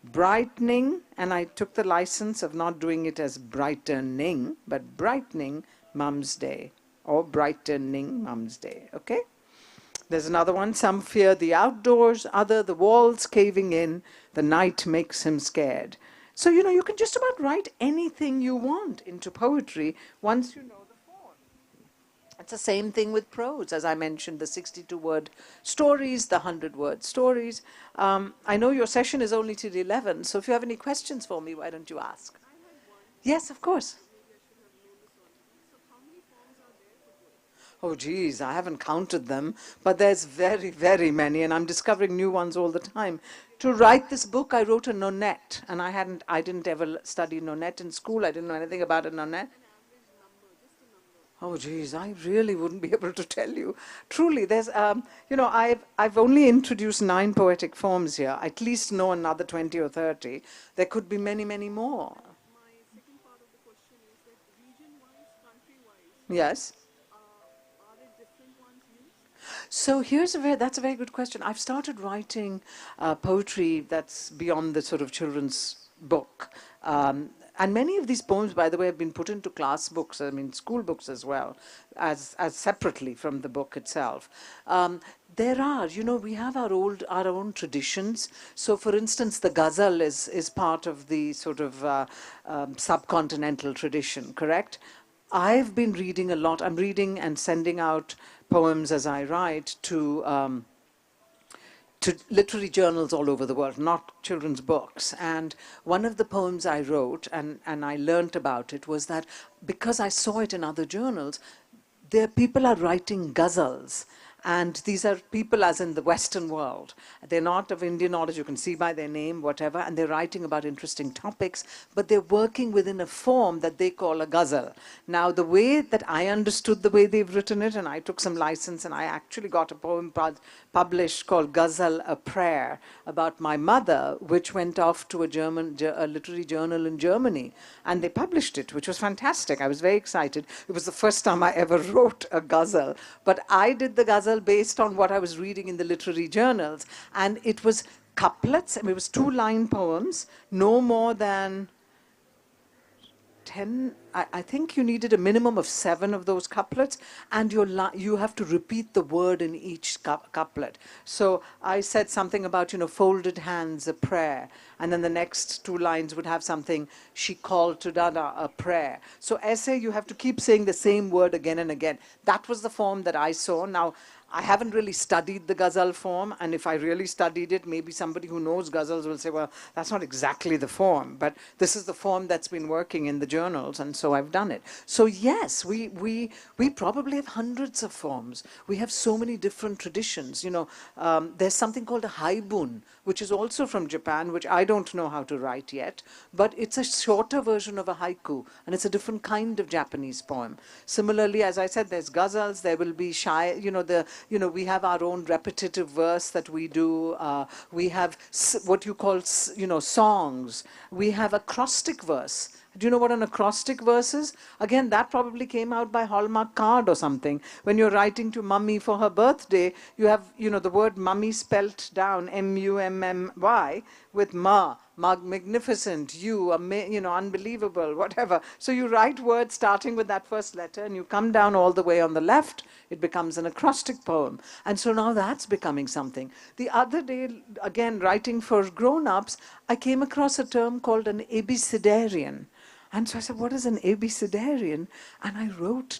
Brightening, and I took the license of not doing it as brightening, but brightening Mum's day, or brightening Mum's day, okay? There's another one. Some fear the outdoors, other the walls caving in, the night makes him scared. So, you can just about write anything you want into poetry once you know the form. It's the same thing with prose, as I mentioned, the 62-word stories, the 100-word stories. I know your session is only till 11, so if you have any questions for me, why don't you ask? Yes, of course. Oh, geez, I haven't counted them, but there's very, very many, and I'm discovering new ones all the time. To write this book, I wrote a nonette, and I didn't ever study nonette in school. I didn't know anything about a nonette. Oh, geez, I really wouldn't be able to tell you. Truly, there's, I've only introduced 9 poetic forms here. I at least know another 20 or 30. There could be many, many more. My second part of the question is that region-wise, country-wise, Yes? are there different ones used? So that's a very good question. I've started writing poetry that's beyond the sort of children's book. And many of these poems, by the way, have been put into class books, school books as well, as separately from the book itself. There are, we have our own traditions. So, for instance, the ghazal is part of the sort of subcontinental tradition, correct? I've been reading a lot. I'm reading and sending out poems as I write to literary journals all over the world, not children's books. And one of the poems I wrote, and I learnt about it, was that because I saw it in other journals, people are writing ghazals. And these are people as in the Western world. They're not of Indian origin, you can see by their name, whatever, and they're writing about interesting topics, but they're working within a form that they call a ghazal. Now, the way that I understood the way they've written it, and I took some license, and I actually got a poem published called Ghazal, a Prayer, about my mother, which went off to a literary journal in Germany, and they published it, which was fantastic. I was very excited. It was the first time I ever wrote a ghazal, but I did the ghazal based on what I was reading in the literary journals. And it was couplets, it was 2-line poems, no more than 10, I think you needed a minimum of 7 of those couplets, and you have to repeat the word in each couplet. So I said something about, folded hands, a prayer, and then the next 2 lines would have something, she called to Dada, a prayer. So essay, you have to keep saying the same word again and again. That was the form that I saw. Now, I haven't really studied the ghazal form, and if I really studied it, maybe somebody who knows ghazals will say, well, that's not exactly the form, but this is the form that's been working in the journals, and so I've done it. So yes, we probably have hundreds of forms. We have so many different traditions. There's something called a haibun, which is also from Japan, which I don't know how to write yet, but it's a shorter version of a haiku, and it's a different kind of Japanese poem. Similarly, as I said, there's ghazals, there will be we have our own repetitive verse that we do. We have what you call, songs. We have acrostic verse. Do you know what an acrostic verse is? Again, that probably came out by Hallmark card or something. When you're writing to mummy for her birthday, you have, the word mummy spelt down, M-U-M-M-Y, with ma, magnificent, unbelievable, whatever. So you write words starting with that first letter, and you come down all the way on the left, it becomes an acrostic poem. And so now that's becoming something. The other day, again, writing for grown-ups, I came across a term called an abecedarian. And so I said, what is an abecedarian? And I wrote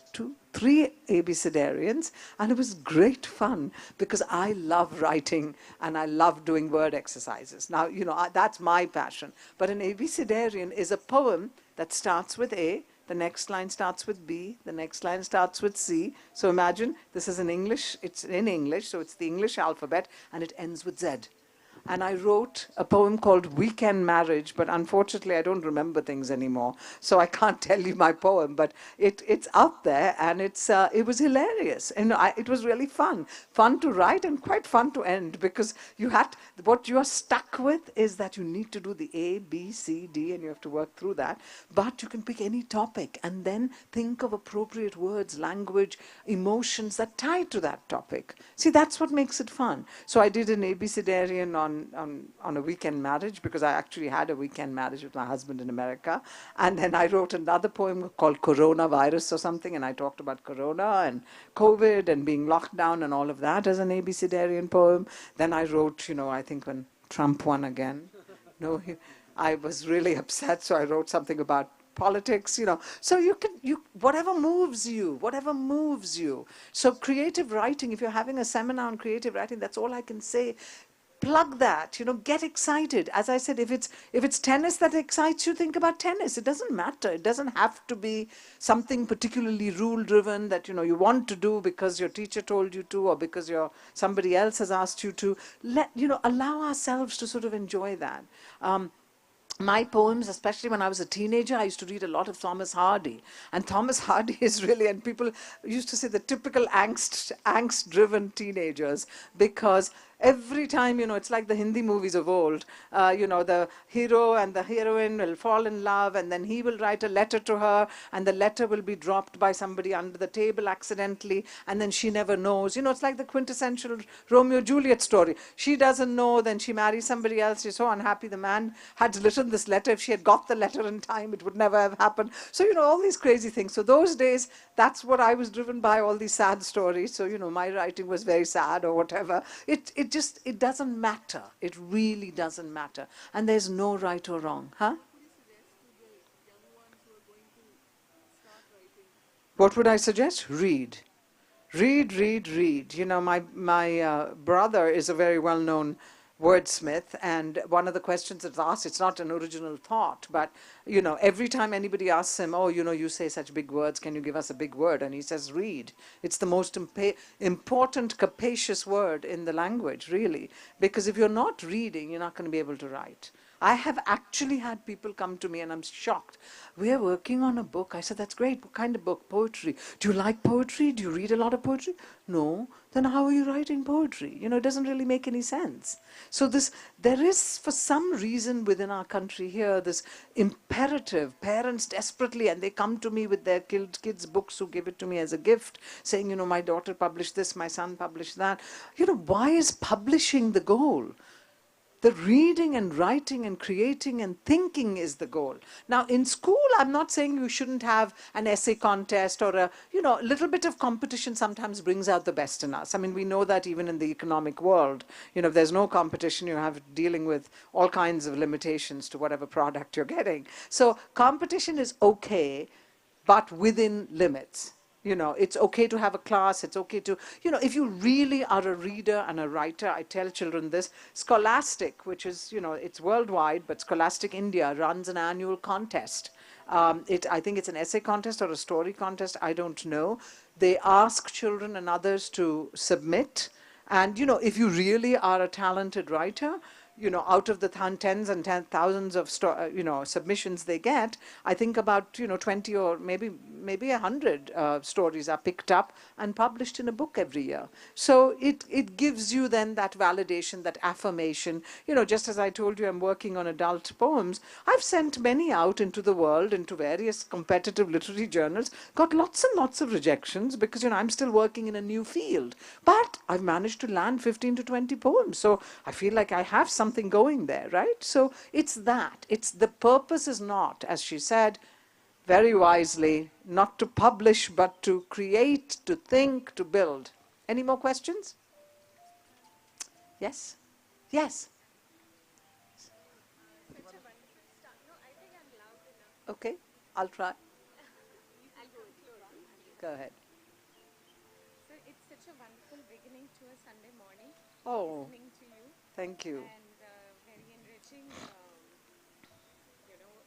3 abecedarians, and it was great fun because I love writing and I love doing word exercises. Now, that's my passion. But an abecedarian is a poem that starts with A, the next line starts with B, the next line starts with C. So imagine this is in English, it's in English, so it's the English alphabet, and it ends with Z. And I wrote a poem called Weekend Marriage, but unfortunately I don't remember things anymore, so I can't tell you my poem, but it's out there, and it was hilarious, and it was really fun to write and quite fun to end, because what you are stuck with is that you need to do the A, B, C, D, and you have to work through that, but you can pick any topic and then think of appropriate words, language, emotions that tie to that topic. See, that's what makes it fun. So I did an abecedarian on a weekend marriage, because I actually had a weekend marriage with my husband in America. And then I wrote another poem called Coronavirus or something, and I talked about Corona and COVID and being locked down and all of that as an abecedarian poem. Then I wrote, I think when Trump won again, I was really upset, so I wrote something about politics, So whatever moves you. So creative writing, if you're having a seminar on creative writing, that's all I can say. Plug that, get excited. As I said, if it's tennis that excites you, think about tennis. It doesn't matter. It doesn't have to be something particularly rule-driven that, you want to do because your teacher told you to, or because somebody else has asked you to. Allow ourselves to sort of enjoy that. My poems, especially when I was a teenager, I used to read a lot of Thomas Hardy. And Thomas Hardy is really, and people used to say the typical angst-driven teenagers, because every time, it's like the Hindi movies of old, the hero and the heroine will fall in love, and then he will write a letter to her, and the letter will be dropped by somebody under the table accidentally, and then she never knows. It's like the quintessential Romeo-Juliet story. She doesn't know, then she marries somebody else. She's so unhappy. The man had written this letter. If she had got the letter in time, it would never have happened. So, all these crazy things. So those days, that's what I was driven by, all these sad stories. So, my writing was very sad or whatever. It doesn't matter. It really doesn't matter. And there's no right or wrong. Huh? What would I suggest? Read. Read. My brother is a very well-known wordsmith, and one of the questions that's asked, it's not an original thought, but every time anybody asks him, you say such big words, can you give us a big word? And he says, read. It's the most important, capacious word in the language, really, because if you're not reading, you're not going to be able to write. I have actually had people come to me, and I'm shocked. We're working on a book. I said, that's great. What kind of book? Poetry. Do you like poetry? Do you read a lot of poetry? No. Then how are you writing poetry? It doesn't really make any sense. So there is, for some reason within our country here, this imperative, parents desperately, and they come to me with their kids' books who give it to me as a gift, saying, my daughter published this, my son published that. Why is publishing the goal? The reading and writing and creating and thinking is the goal. Now, in school, I'm not saying you shouldn't have an essay contest or a little bit of competition sometimes brings out the best in us. I mean, we know that even in the economic world, if there's no competition, you have dealing with all kinds of limitations to whatever product you're getting. So competition is okay, but within limits. It's okay to have a class, it's okay to, if you really are a reader and a writer, I tell children this, Scholastic, which is, it's worldwide, but Scholastic India runs an annual contest. I think it's an essay contest or a story contest, I don't know. They ask children and others to submit, and, if you really are a talented writer, out of the tens and thousands of submissions they get, I think about 20 or maybe 100 stories are picked up and published in a book every year. So it gives you then that validation, that affirmation. Just as I told you, I'm working on adult poems. I've sent many out into the world, into various competitive literary journals, got lots and lots of rejections because I'm still working in a new field. But I've managed to land 15 to 20 poems. So I feel like I have something going there, right? So it's that. It's the purpose is not, as she said very wisely, not to publish, but to create, to think, to build. Any more questions? Yes? Yes? Okay, I'll try. Go ahead. So it's such a wonderful beginning to a Sunday morning. Oh, Listening to you. thank you. And very enriching.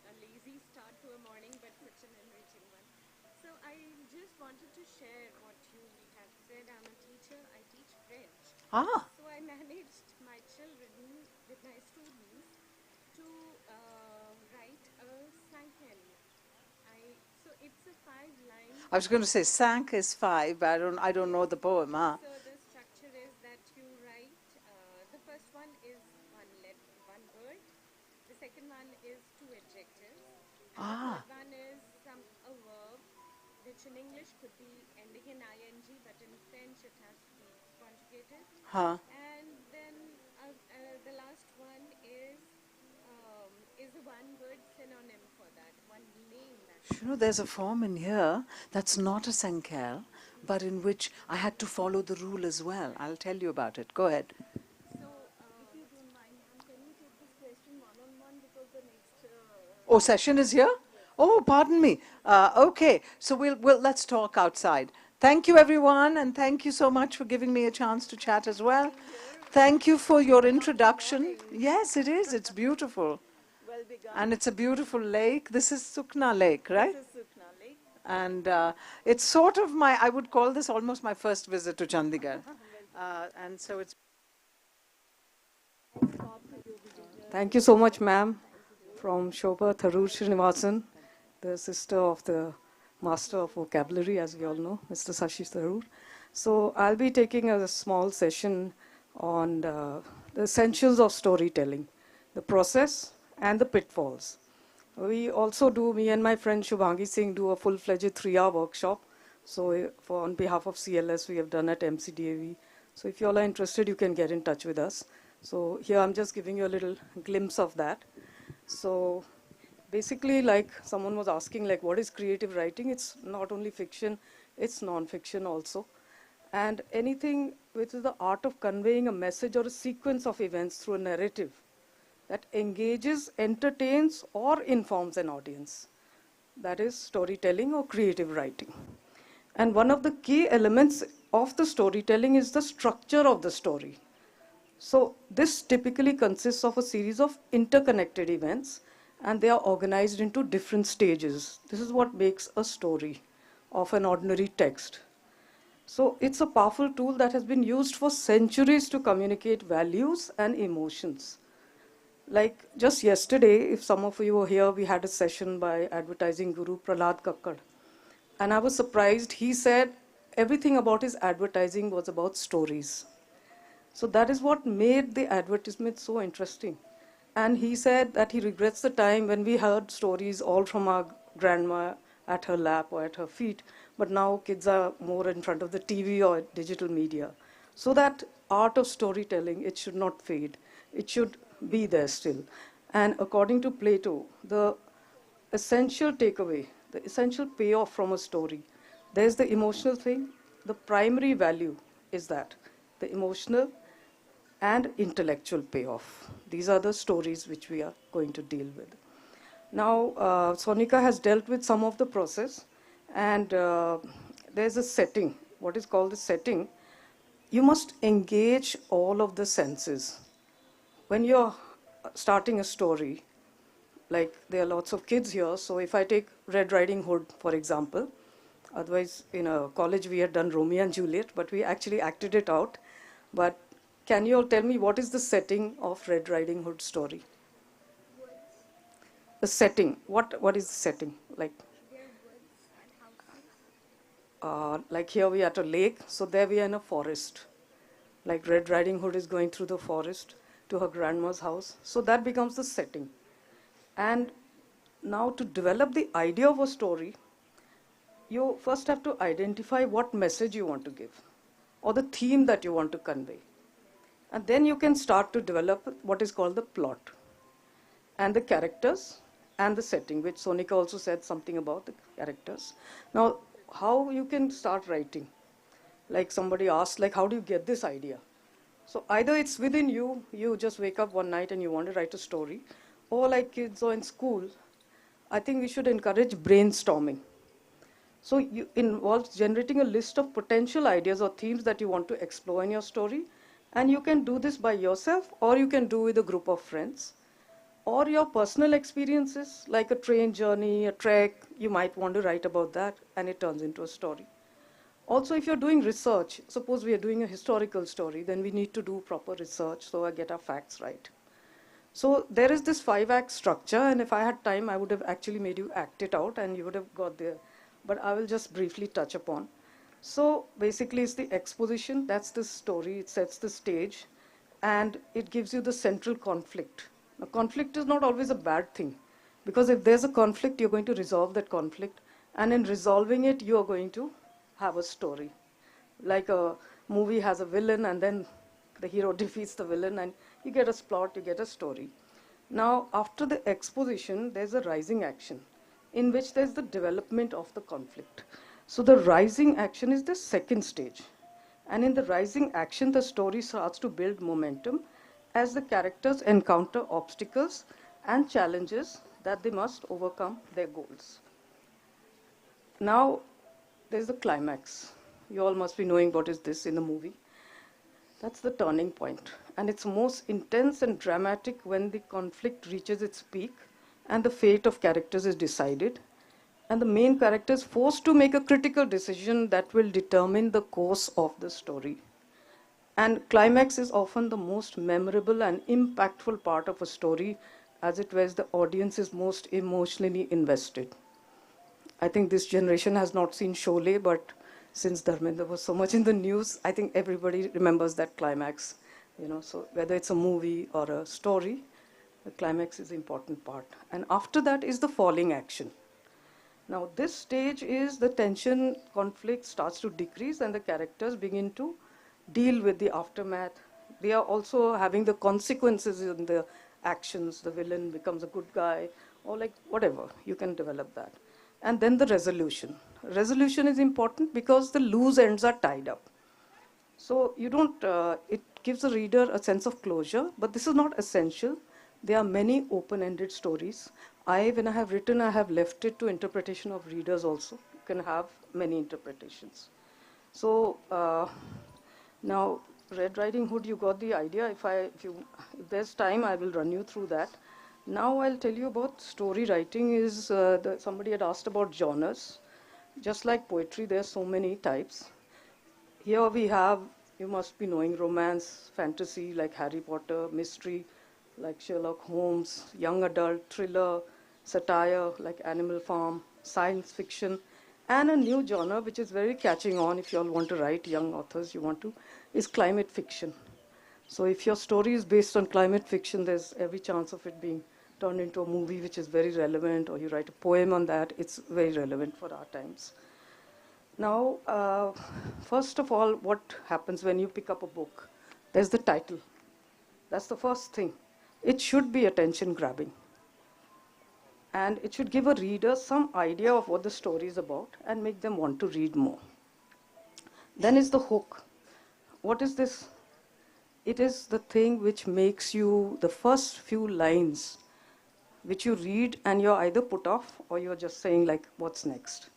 A lazy start to a morning, but such an enriching one. So I just wanted to share what you have said. I'm a teacher. I teach French. Ah, So I managed my children with my students to write a cinquain. So it's a 5-line. I was going to say cinq is 5, but I don't know the poem, huh? So the structure is that you write, the first one is one word, the second one is 2 adjectives, and the third one is a verb, which in English could be ending in ing, but in French it has to be conjugated. Huh. And then the last one is a one-word synonym for that, one name that. There's a form in here that's not a Sankel, but in which I had to follow the rule as well. I'll tell you about it. Go ahead. So, if you don't mind, ma'am, can you take this question one-on-one because the next... Oh, session is here? Oh, pardon me. Okay, so let's talk outside. Thank you, everyone, and thank you so much for giving me a chance to chat as well. Thank you for your introduction. Yes, it is. It's beautiful. Well begun. And it's a beautiful lake. This is Sukna Lake, right? This is Sukna Lake. And it's sort of I would call this almost my first visit to Chandigarh. And so it's... Thank you so much, ma'am, from Shobha Tharoor Srinivasan, the sister of the master of vocabulary, as we all know, Mr. Sashi Tharoor. So I'll be taking a small session on the essentials of storytelling, the process and the pitfalls. We also do, me and my friend Shubhangi Singh do a full-fledged 3-hour workshop. So on behalf of CLS, we have done at MCDAV. So if you all are interested, you can get in touch with us. So here I'm just giving you a little glimpse of that. So basically, like someone was asking, like, what is creative writing? It's not only fiction, it's non-fiction also. And anything which is the art of conveying a message or a sequence of events through a narrative that engages, entertains, or informs an audience. That is storytelling or creative writing. And one of the key elements of the storytelling is the structure of the story. So this typically consists of a series of interconnected events, and they are organized into different stages. This is what makes a story of an ordinary text. So it's a powerful tool that has been used for centuries to communicate values and emotions. Like just yesterday, if some of you were here, we had a session by advertising guru Prahlad Kakkad. And I was surprised. He said everything about his advertising was about stories. So that is what made the advertisement so interesting. And he said that he regrets the time when we heard stories all from our grandma at her lap or at her feet, but now kids are more in front of the TV or digital media. So that art of storytelling, it should not fade. It should be there still. And according to Plato, the essential takeaway, the essential payoff from a story, there's the emotional thing. The primary value is that, the emotional and intellectual payoff. These are the stories which we are going to deal with. Now, Sonika has dealt with some of the process, and there's a setting, what is called the setting. You must engage all of the senses. When you're starting a story, like there are lots of kids here, so if I take Red Riding Hood, for example, otherwise in a college we had done Romeo and Juliet, but we actually acted it out. But can you all tell me what is the setting of Red Riding Hood story? The setting. What is the setting? Like here we are at a lake, so there we are in a forest. Like Red Riding Hood is going through the forest to her grandma's house. So that becomes the setting. And now to develop the idea of a story, you first have to identify what message you want to give or the theme that you want to convey. And then you can start to develop what is called the plot and the characters and the setting, which Sonika also said something about the characters. Now, how you can start writing? Like somebody asked, like, how do you get this idea? So either it's within you, you just wake up one night and you want to write a story, or like kids or in school, I think we should encourage brainstorming. So it involves generating a list of potential ideas or themes that you want to explore in your story. And you can do this by yourself, or you can do with a group of friends. Or your personal experiences, like a train journey, a trek, you might want to write about that, and it turns into a story. Also, if you're doing research, suppose we are doing a historical story, then we need to do proper research so I get our facts right. So there is this 5-act structure, and if I had time, I would have actually made you act it out, and you would have got there. But I will just briefly touch upon. So basically, it's the exposition, that's the story, it sets the stage, and it gives you the central conflict. Now, conflict is not always a bad thing, because if there's a conflict, you're going to resolve that conflict, and in resolving it, you're going to have a story. Like a movie has a villain, and then the hero defeats the villain, and you get a plot, you get a story. Now, after the exposition, there's a rising action, in which there's the development of the conflict. So the rising action is the second stage. And in the rising action, the story starts to build momentum as the characters encounter obstacles and challenges that they must overcome their goals. Now, there's the climax. You all must be knowing what is this in the movie. That's the turning point. And it's most intense and dramatic when the conflict reaches its peak and the fate of characters is decided. And the main character is forced to make a critical decision that will determine the course of the story. And climax is often the most memorable and impactful part of a story, as it was the audience is most emotionally invested. I think this generation has not seen Sholay, but since Dharmendra was so much in the news, I think everybody remembers that climax. So whether it's a movie or a story, the climax is the important part. And after that is the falling action. Now this stage is the tension, conflict starts to decrease, and the characters begin to deal with the aftermath. They are also having the consequences in the actions. The villain becomes a good guy, or like whatever, you can develop that. And then the resolution. Resolution is important because the loose ends are tied up. So you don't, it gives the reader a sense of closure, but this is not essential. There are many open-ended stories. When I have written, I have left it to interpretation of readers also. You can have many interpretations. So now, Red Riding Hood, you got the idea. If there's time, I will run you through that. Now I'll tell you about story writing. Somebody had asked about genres. Just like poetry, there are so many types. Here we have, you must be knowing, romance, fantasy, like Harry Potter, mystery, like Sherlock Holmes, young adult, thriller, satire, like Animal Farm, science fiction, and a new genre which is very catching on if you all want to write, young authors, is climate fiction. So if your story is based on climate fiction, there's every chance of it being turned into a movie which is very relevant, or you write a poem on that, it's very relevant for our times. Now, first of all, what happens when you pick up a book? There's the title. That's the first thing. It should be attention grabbing. And it should give a reader some idea of what the story is about and make them want to read more. Then is the hook. What is this? It is the thing which makes you, the first few lines which you read and you're either put off or you're just saying like, what's next?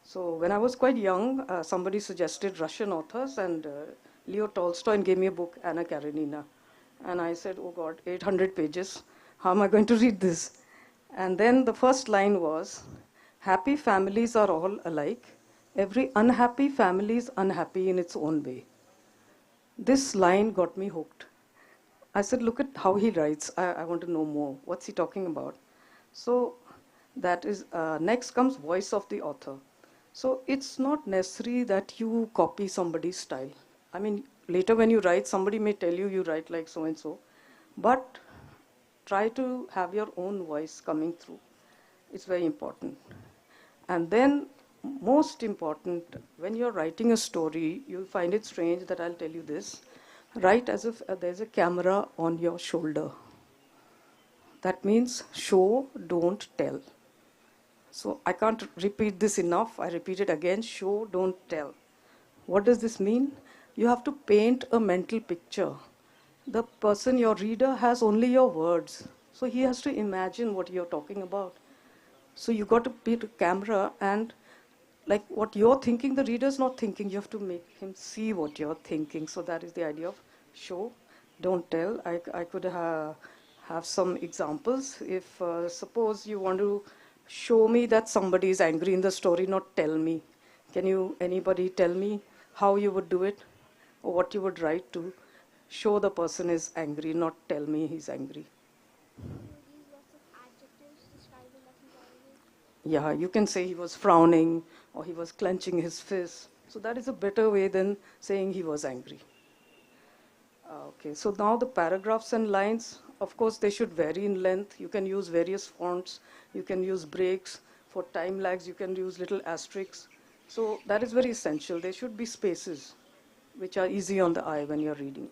So when I was quite young, somebody suggested Russian authors, and Leo Tolstoy gave me a book, Anna Karenina. And I said, oh God, 800 pages. How am I going to read this? And then the first line was, happy families are all alike. Every unhappy family is unhappy in its own way. this line got me hooked. I said, look at how he writes. I want to know more. What's he talking about? So that is, next comes voice of the author. So it's not necessary that you copy somebody's style. I mean, later when you write, somebody may tell you you write like so and so, but try to have your own voice coming through. It's very important. And then, most important, when you're writing a story, you'll find it strange that I'll tell you this. Write as if there's a camera on your shoulder. That means show, don't tell. So I can't repeat this enough. I repeat it again, show, don't tell. What does this mean? You have to paint a mental picture. The person, your reader, has only your words. So he has to imagine what you're talking about. So you got to put a camera, and like what you're thinking, the reader's not thinking. You have to make him see what you're thinking. So that is the idea of show, don't tell. I could have some examples. If suppose you want to show me that somebody is angry in the story, not tell me. Can you, anybody tell me how you would do it, or what you would write to show the person is angry, not tell me he's angry? You use lots of adjectives describing that he's angry. Yeah, you can say he was frowning or he was clenching his fist. So that is a better way than saying he was angry. Okay, so now the paragraphs and lines, of course, they should vary in length. You can use various fonts. You can use breaks. For time lags, you can use little asterisks. So that is very essential. There should be spaces which are easy on the eye when you're reading.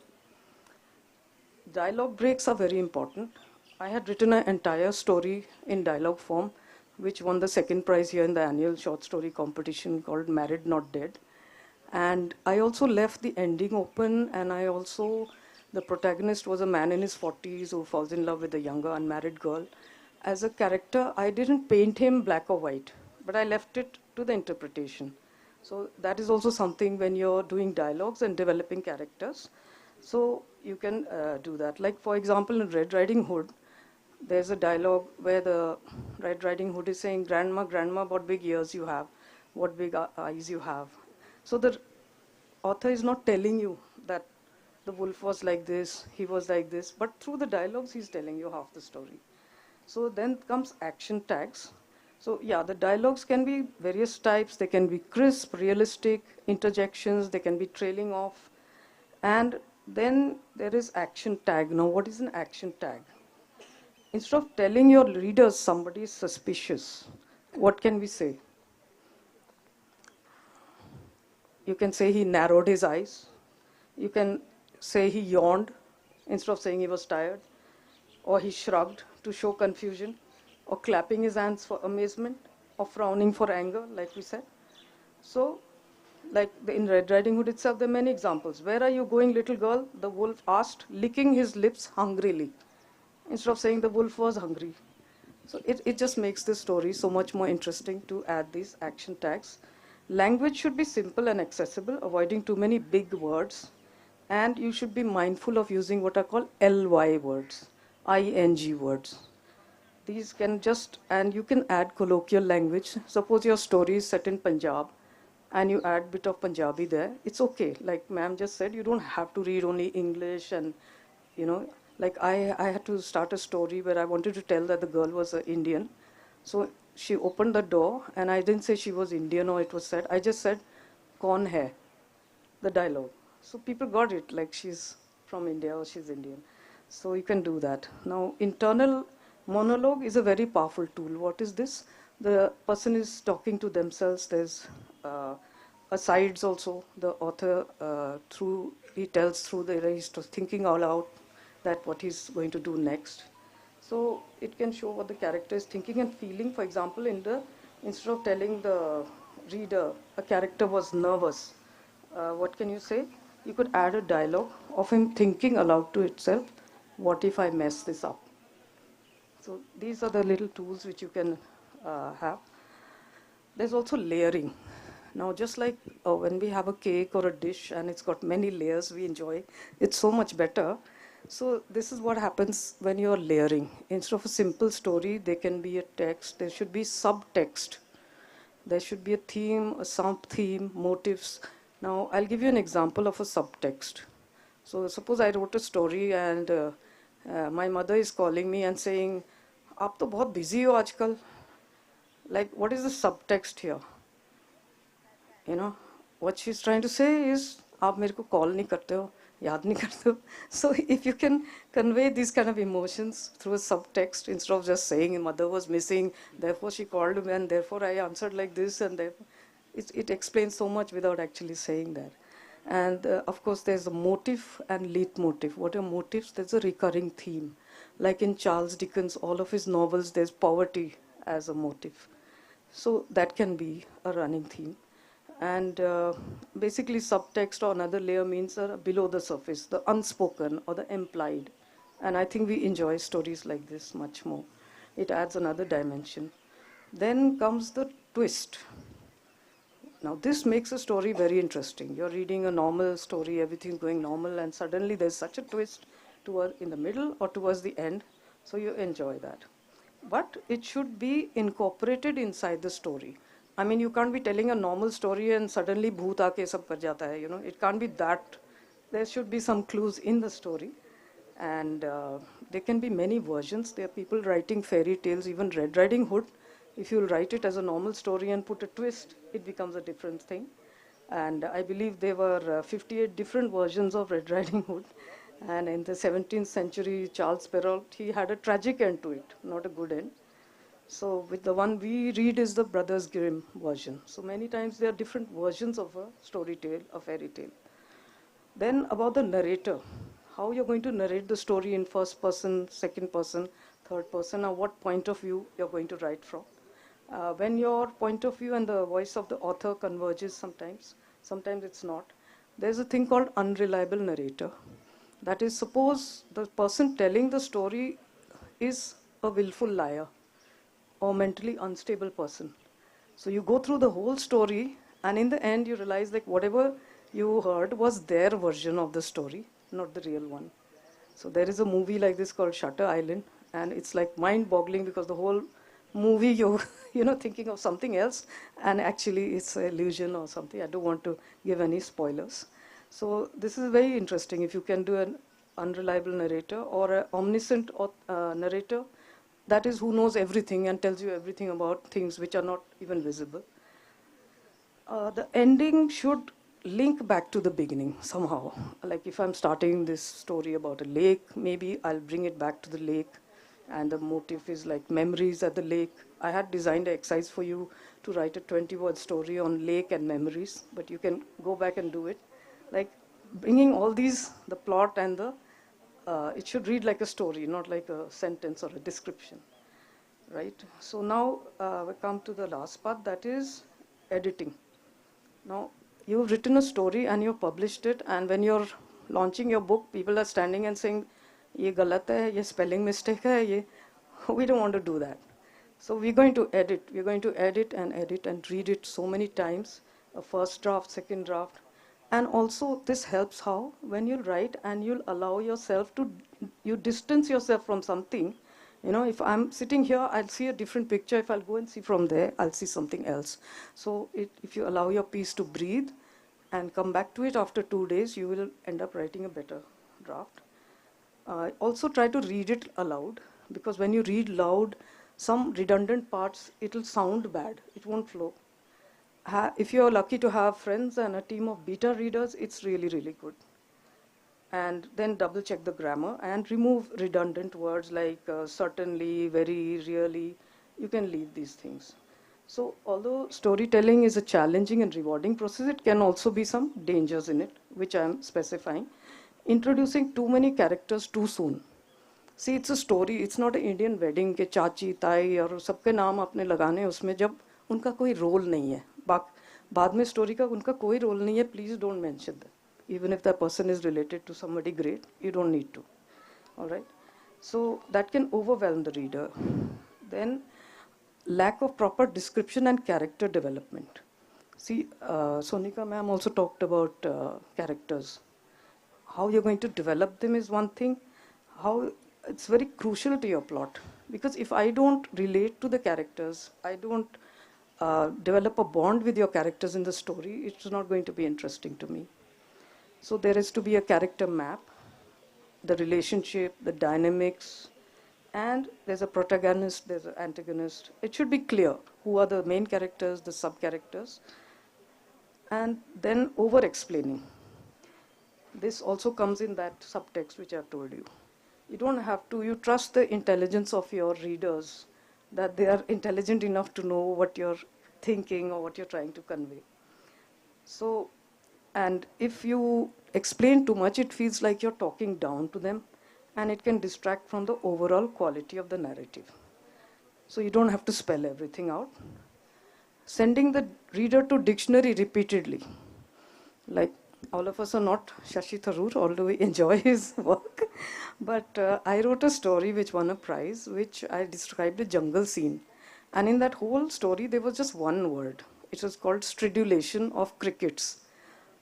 Dialogue breaks are very important. I had written an entire story in dialogue form, which won the second prize here in the annual short story competition called Married Not Dead. And I also left the ending open, and the protagonist was a man in his 40s who falls in love with a younger unmarried girl. As a character, I didn't paint him black or white, but I left it to the interpretation. So that is also something when you're doing dialogues and developing characters. So you can do that. Like, for example, in Red Riding Hood, there's a dialogue where the Red Riding Hood is saying, "Grandma, grandma, what big ears you have, what big eyes you have." So the author is not telling you that the wolf was like this, he was like this, but through the dialogues he's telling you half the story. So then comes action tags. So yeah, the dialogues can be various types. They can be crisp, realistic, interjections, they can be trailing off. And then there is action tag. Now what is an action tag? Instead of telling your readers somebody is suspicious, what can we say? You can say he narrowed his eyes. You can say he yawned instead of saying he was tired. Or he shrugged to show confusion. Or clapping his hands for amazement. Or frowning for anger, like we said. So, like in Red Riding Hood itself, there are many examples. "Where are you going, little girl?" the wolf asked, licking his lips hungrily. Instead of saying the wolf was hungry. So it just makes the story so much more interesting to add these action tags. Language should be simple and accessible, avoiding too many big words. And you should be mindful of using what are called LY words, ING words. These can and you can add colloquial language. Suppose your story is set in Punjab and you add a bit of Punjabi there. It's okay. Like ma'am just said, you don't have to read only English and, like I had to start a story where I wanted to tell that the girl was an Indian. So she opened the door, and I didn't say she was Indian or it was said. I just said, "Kaun hai?" the dialogue. So people got it, like she's from India or she's Indian. So you can do that. Now, internal monologue is a very powerful tool. What is this? The person is talking to themselves. There's asides also. The author, he tells through he's thinking all out that what he's going to do next. So it can show what the character is thinking and feeling. For example, instead of telling the reader a character was nervous, what can you say? You could add a dialogue of him thinking aloud to itself, "What if I mess this up?" So these are the little tools which you can have. There's also layering. Now, just like when we have a cake or a dish and it's got many layers, we enjoy it so much better. So this is what happens when you're layering. Instead of a simple story, there can be a text. There should be subtext. There should be a theme, a sub-theme, motifs. Now, I'll give you an example of a subtext. So suppose I wrote a story and my mother is calling me and saying, "आप तो बहुत busy हो आजकल." Like, what is the subtext here? You know, what she's trying to say is, "आप मेरे को call नहीं करते हो, याद नहीं करते हो." So if you can convey these kind of emotions through a subtext instead of just saying mother was missing, therefore she called me and therefore I answered like this, and therefore it explains so much without actually saying that. And of course, there's a motive and leitmotif. What are motives? There's a recurring theme. Like in Charles Dickens, all of his novels, there's poverty as a motive. So that can be a running theme. And basically, subtext or another layer means below the surface, the unspoken or the implied. And I think we enjoy stories like this much more. It adds another dimension. Then comes the twist. Now, this makes a story very interesting. You're reading a normal story, everything's going normal, and suddenly there's such a twist in the middle or towards the end, so you enjoy that. But it should be incorporated inside the story. I mean, you can't be telling a normal story and suddenly bhoot aake sab kar jata hai, you know. It can't be that. There should be some clues in the story. And there can be many versions. There are people writing fairy tales, even Red Riding Hood. If you write it as a normal story and put a twist, it becomes a different thing. And I believe there were 58 different versions of Red Riding Hood. And in the 17th century, Charles Perrault, he had a tragic end to it, not a good end. So with the one we read is the Brothers Grimm version. So many times there are different versions of a story tale, a fairy tale. Then about the narrator, how you're going to narrate the story in first person, second person, third person, or what point of view you're going to write from. When your point of view and the voice of the author converges sometimes it's not. There's a thing called unreliable narrator. That is, suppose the person telling the story is a willful liar or mentally unstable person. So you go through the whole story and in the end you realize like whatever you heard was their version of the story, not the real one. So there is a movie like this called Shutter Island, and it's like mind-boggling because the whole movie you're thinking of something else and actually it's an illusion or something. I don't want to give any spoilers. So this is very interesting if you can do an unreliable narrator or an omniscient narrator, that is who knows everything and tells you everything about things which are not even visible. The ending should link back to the beginning somehow. Like if I'm starting this story about a lake, maybe I'll bring it back to the lake, and the motive is like memories at the lake. I had designed an exercise for you to write a 20-word story on lake and memories, but you can go back and do it. Like bringing all these, the plot and the, it should read like a story, not like a sentence or a description, right? So now we come to the last part, that is editing. Now, you've written a story and you've published it, and when you're launching your book, people are standing and saying, "Ye galat hai, ye spelling mistake hai, ye." We don't want to do that. So we're going to edit. We're going to edit and read it so many times, a first draft, second draft. And also this helps how, when you write and you'll allow yourself to, you distance yourself from something. You know, if I'm sitting here, I'll see a different picture. If I'll go and see from there, I'll see something else. So if you allow your piece to breathe and come back to it after 2 days, you will end up writing a better draft. Also try to read it aloud, because when you read loud, some redundant parts, it'll sound bad. It won't flow. If you're lucky to have friends and a team of beta readers, it's really, really good. And then double check the grammar and remove redundant words like certainly, very, really. You can leave these things. So although storytelling is a challenging and rewarding process, it can also be some dangers in it, which I'm specifying. Introducing too many characters too soon. See, it's a story, it's not an Indian wedding के चाची, ताई और सबके नाम आपने लगाने उसमें जब उनका कोई रोल नहीं है. बाद में स्टोरी का उनका कोई रोल नहीं है, please don't mention that. Even if that person is related to somebody great, you don't need to. All right? So that can overwhelm the reader. Then lack of proper description and character development. See, Sonika ma'am also talked about characters. How you're going to develop them is one thing. How it's very crucial to your plot. Because if I don't relate to the characters, I don't develop a bond with your characters in the story, it's not going to be interesting to me. So there is to be a character map, the relationship, the dynamics, and there's a protagonist, there's an antagonist. It should be clear who are the main characters, the sub-characters, and then over-explaining. This also comes in that subtext which I've told you. You don't have to, you trust the intelligence of your readers, that they are intelligent enough to know what you're thinking or what you're trying to convey. So, and if you explain too much, it feels like you're talking down to them, and it can distract from the overall quality of the narrative. So you don't have to spell everything out. Sending the reader to dictionary repeatedly. Like, all of us are not Shashi Tharoor, although we enjoy his work. But I wrote a story which won a prize, which I described a jungle scene. And in that whole story, there was just one word. It was called stridulation of crickets.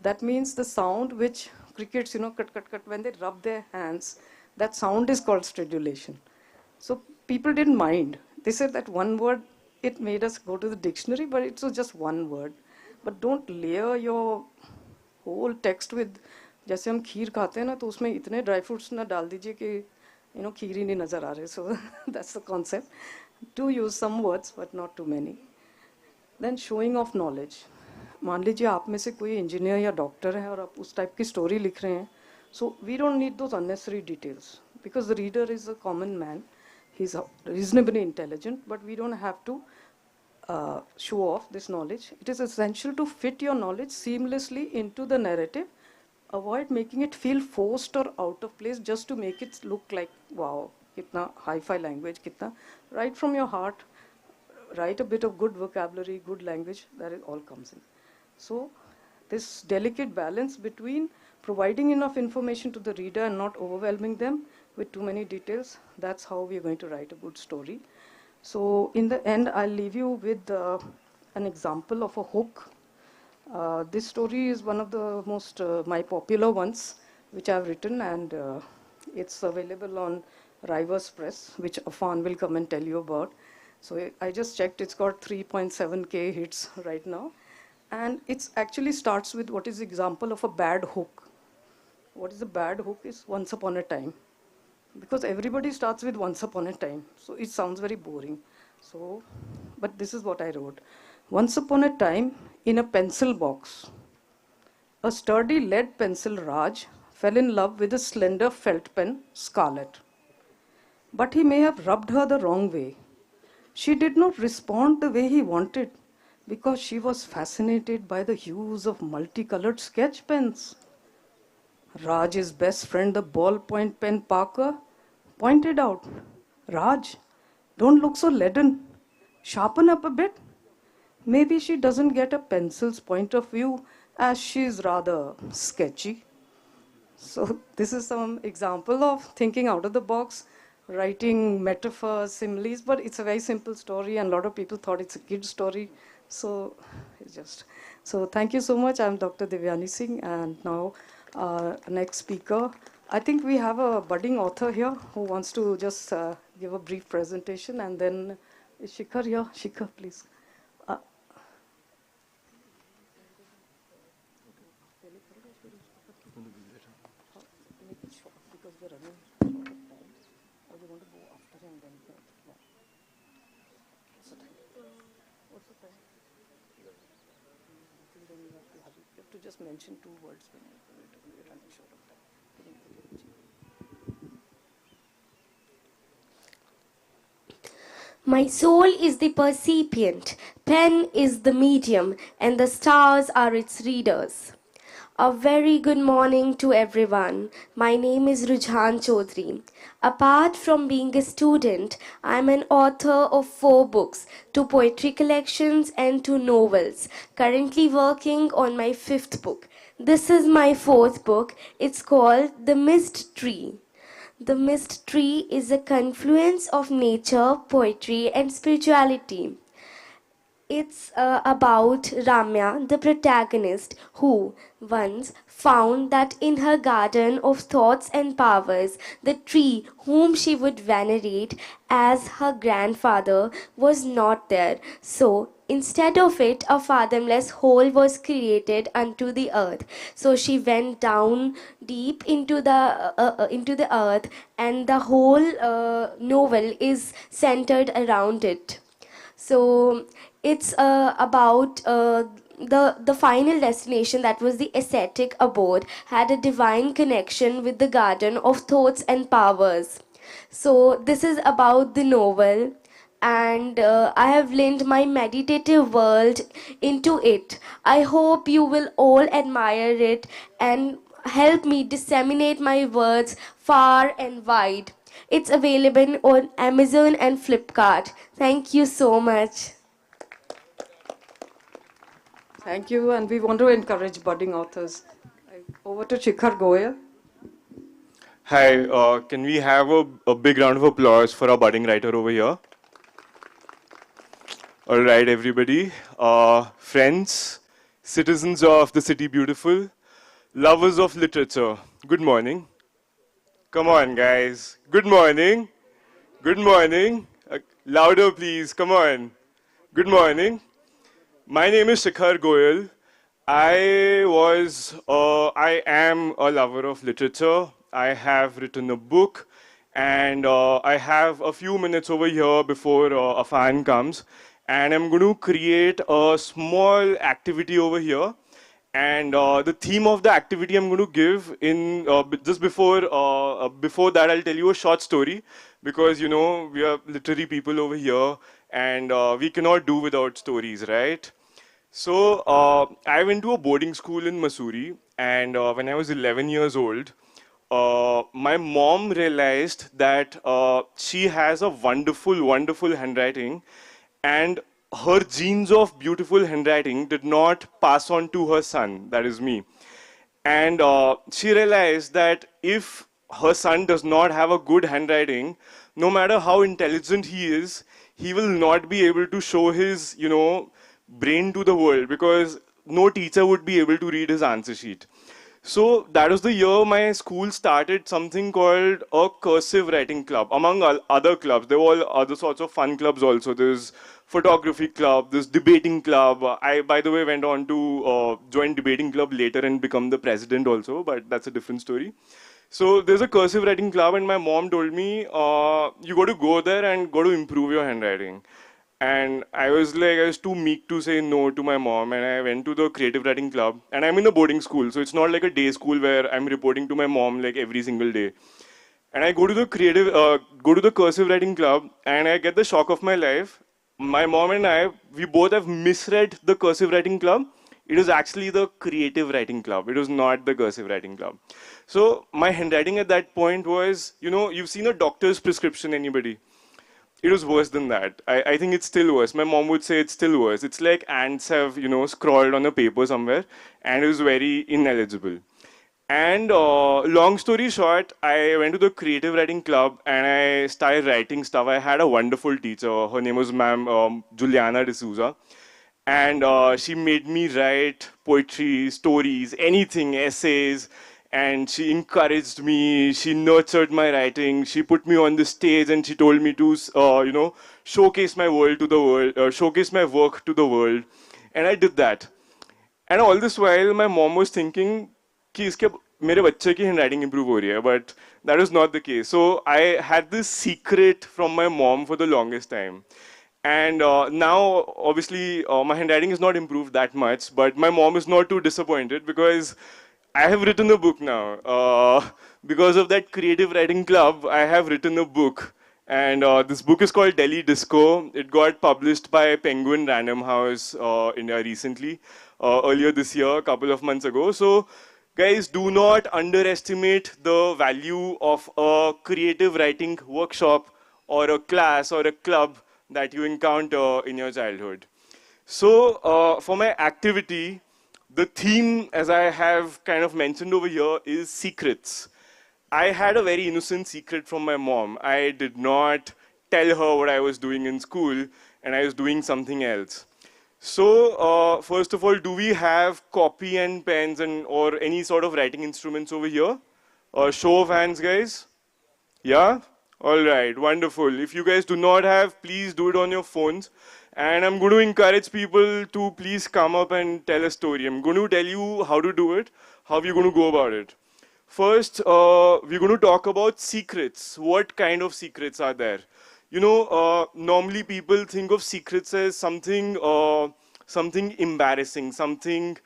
That means the sound which crickets, cut, cut, cut, when they rub their hands, that sound is called stridulation. So people didn't mind. They said that one word, it made us go to the dictionary, but it was just one word. But don't layer your whole text with, जैसे हम खीर खाते हैं ना तो उसमें इतने dry fruits ना डाल दीजिए कि खीर ही नहीं नज़र आ रहे. So that's the concept. Do use some words, but not too many. Then showing of knowledge. मान लीजिए आप में से कोई इंजीनियर या डॉक्टर है और आप उस टाइप की स्टोरी लिख रहे हैं. So we don't need those unnecessary details because the reader is a common man. He's reasonably intelligent, but we don't have to show off this knowledge. It is essential to fit your knowledge seamlessly into the narrative. Avoid making it feel forced or out of place just to make it look like, wow, kitna hi-fi language, kitna. Write from your heart, write a bit of good vocabulary, good language, that it all comes in. So this delicate balance between providing enough information to the reader and not overwhelming them with too many details, that's how we're going to write a good story. So in the end, I'll leave you with an example of a hook. This story is one of the most my popular ones which I've written, and it's available on Rivers Press, which Afan will come and tell you about. So I just checked, it's got 3.7K hits right now. And it actually starts with what is the example of a bad hook. What is a bad hook is once upon a time. Because everybody starts with once upon a time. So it sounds very boring. So, but this is what I wrote. Once upon a time, in a pencil box, a sturdy lead pencil Raj fell in love with a slender felt pen, Scarlet. But he may have rubbed her the wrong way. She did not respond the way he wanted because she was fascinated by the hues of multicolored sketch pens. Raj's best friend, the ballpoint pen Parker, pointed out, Raj, don't look so leaden. Sharpen up a bit. Maybe she doesn't get a pencil's point of view as she's rather sketchy. So this is some example of thinking out of the box, writing metaphors, similes, but it's a very simple story and a lot of people thought it's a kid's story. So it's just, so thank you so much. I'm Dr. Devyani Singh, and now next speaker. I think we have a budding author here who wants to just give a brief presentation, and then is Shikhar here? Shikhar, please. Because we're running short of time, or we want to go after him then? What's the time? What's the time? Then you have to just mention 2 words when we're running short of time. My soul is the percipient, pen is the medium, and the stars are its readers. A very good morning to everyone. My name is Rujhan Chaudhary. Apart from being a student, I am an author of 4 books, 2 poetry collections and 2 novels. Currently working on my 5th book. This is my 4th book. It's called The Mist Tree. The Mist Tree is a confluence of nature, poetry, and spirituality. It's about Ramya, the protagonist, who once found that in her garden of thoughts and powers, the tree whom she would venerate as her grandfather was not there. So instead of it, a fathomless hole was created unto the earth. So she went down deep into the earth, and the whole novel is centered around it. So it's about the final destination, that was the ascetic abode, had a divine connection with the garden of thoughts and powers. So this is about the novel, and I have linked my meditative world into it. I hope you will all admire it and help me disseminate my words far and wide. It's available on Amazon and Flipkart. Thank you so much. Thank you, and we want to encourage budding authors. Over to Shikhar Goyal. Hi, can we have a big round of applause for our budding writer over here? All right, everybody. Friends, citizens of the city beautiful, lovers of literature, good morning. Come on, guys. Good morning. Good morning. Louder, please. Come on. Good morning. My name is Shikhar Goyal. I am a lover of literature. I have written a book, and I have a few minutes over here before a fan comes, and I'm going to create a small activity over here. And the theme of the activity I'm going to give in just before that, I'll tell you a short story, because you know we are literary people over here, and we cannot do without stories, right? So I went to a boarding school in Missouri, and when I was 11 years old, my mom realized that she has a wonderful, wonderful handwriting, and her genes of beautiful handwriting did not pass on to her son, that is me. And she realized that if her son does not have a good handwriting, no matter how intelligent he is, he will not be able to show his, brain to the world, because no teacher would be able to read his answer sheet. So that was the year my school started something called a cursive writing club. Among other clubs, there were all other sorts of fun clubs also. There's photography club, there's debating club. I, by the way, went on to join debating club later and become the president also, but that's a different story. So there's a cursive writing club, and my mom told me, you got to go there and got to improve your handwriting. And I was too meek to say no to my mom, and I went to the creative writing club. And I'm in a boarding school, so it's not like a day school where I'm reporting to my mom like every single day. And I go to the cursive writing club, and I get the shock of my life. My mom and I, we both have misread the cursive writing club. It was actually the creative writing club. It was not the cursive writing club. So my handwriting at that point was, you've seen a doctor's prescription, anybody? It was worse than that. I think it's still worse. My mom would say it's still worse. It's like ants have, scrawled on a paper somewhere, and it was very ineligible. And long story short, I went to the creative writing club and I started writing stuff. I had a wonderful teacher. Her name was Ma'am Juliana D'Souza. And she made me write poetry, stories, anything, essays. And she encouraged me, she nurtured my writing, she put me on the stage, and she told me to, showcase my world to the world, showcase my work to the world. And I did that. And all this while, my mom was thinking, कि इसके मेरे बच्चे की handwriting improve हो रही है, but that was not the case. So I had this secret from my mom for the longest time. And now, obviously, my handwriting is not improved that much, but my mom is not too disappointed, because I have written a book now. Because of that creative writing club, I have written a book. And this book is called Delhi Disco. It got published by Penguin Random House India recently, earlier this year, a couple of months ago. So, guys, do not underestimate the value of a creative writing workshop or a class or a club that you encounter in your childhood. So, for my activity, the theme, as I have kind of mentioned over here, is secrets. I had a very innocent secret from my mom. I did not tell her what I was doing in school, and I was doing something else. So, first of all, do we have copy and pens and or any sort of writing instruments over here? Show of hands, guys. Yeah? All right, wonderful. If you guys do not have, please do it on your phones. And I'm going to encourage people to please come up and tell a story. I'm going to tell you how to do it, how we're going to go about it. First, we're going to talk about secrets. What kind of secrets are there? You know, normally people think of secrets as something embarrassing, something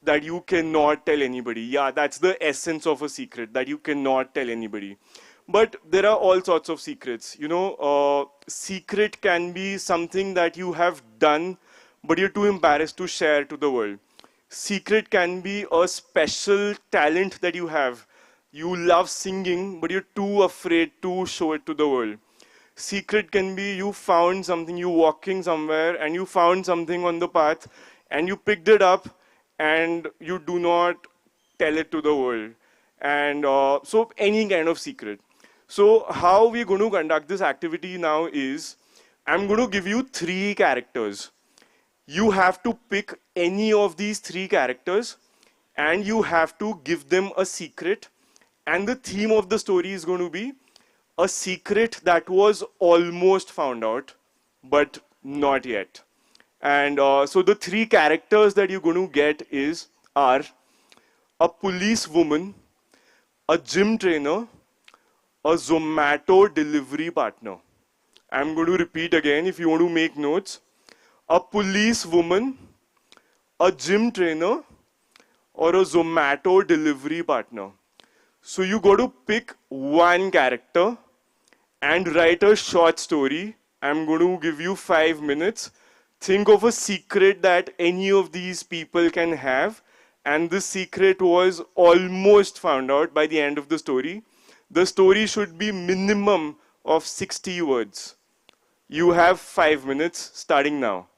that you cannot tell anybody. Yeah, that's the essence of a secret, that you cannot tell anybody. But there are all sorts of secrets. You know, secret can be something that you have done, but you're too embarrassed to share to the world. Secret can be a special talent that you have. You love singing, but you're too afraid to show it to the world. Secret can be you found something, you walking somewhere and you found something on the path and you picked it up and you do not tell it to the world. And so any kind of secret. So how we're going to conduct this activity now is, I'm going to give you 3 characters. You have to pick any of these 3 characters and you have to give them a secret. And the theme of the story is going to be a secret that was almost found out, but not yet. And so the 3 characters that you're going to get are a police woman, a gym trainer, a Zomato delivery partner. I'm going to repeat again if you want to make notes. A police woman, a gym trainer, or a Zomato delivery partner. So you got to pick one character and write a short story. I'm going to give you 5 minutes. Think of a secret that any of these people can have, and the secret was almost found out by the end of the story. The story should be minimum of 60 words. You have 5 minutes starting now.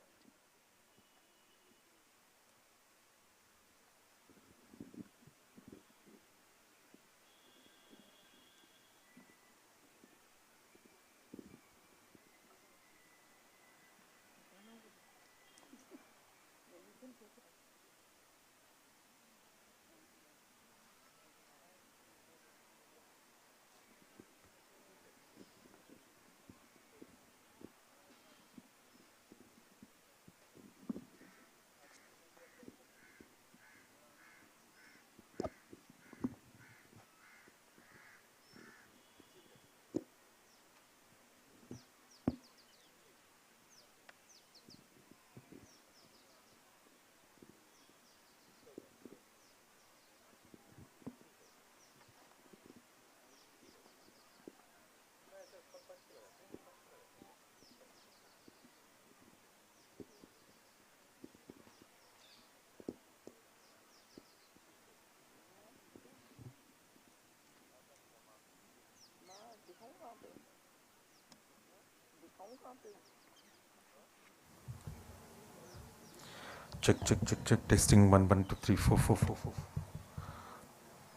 Check, check, check, check. Testing 1 1 2 3 4 4 4 4.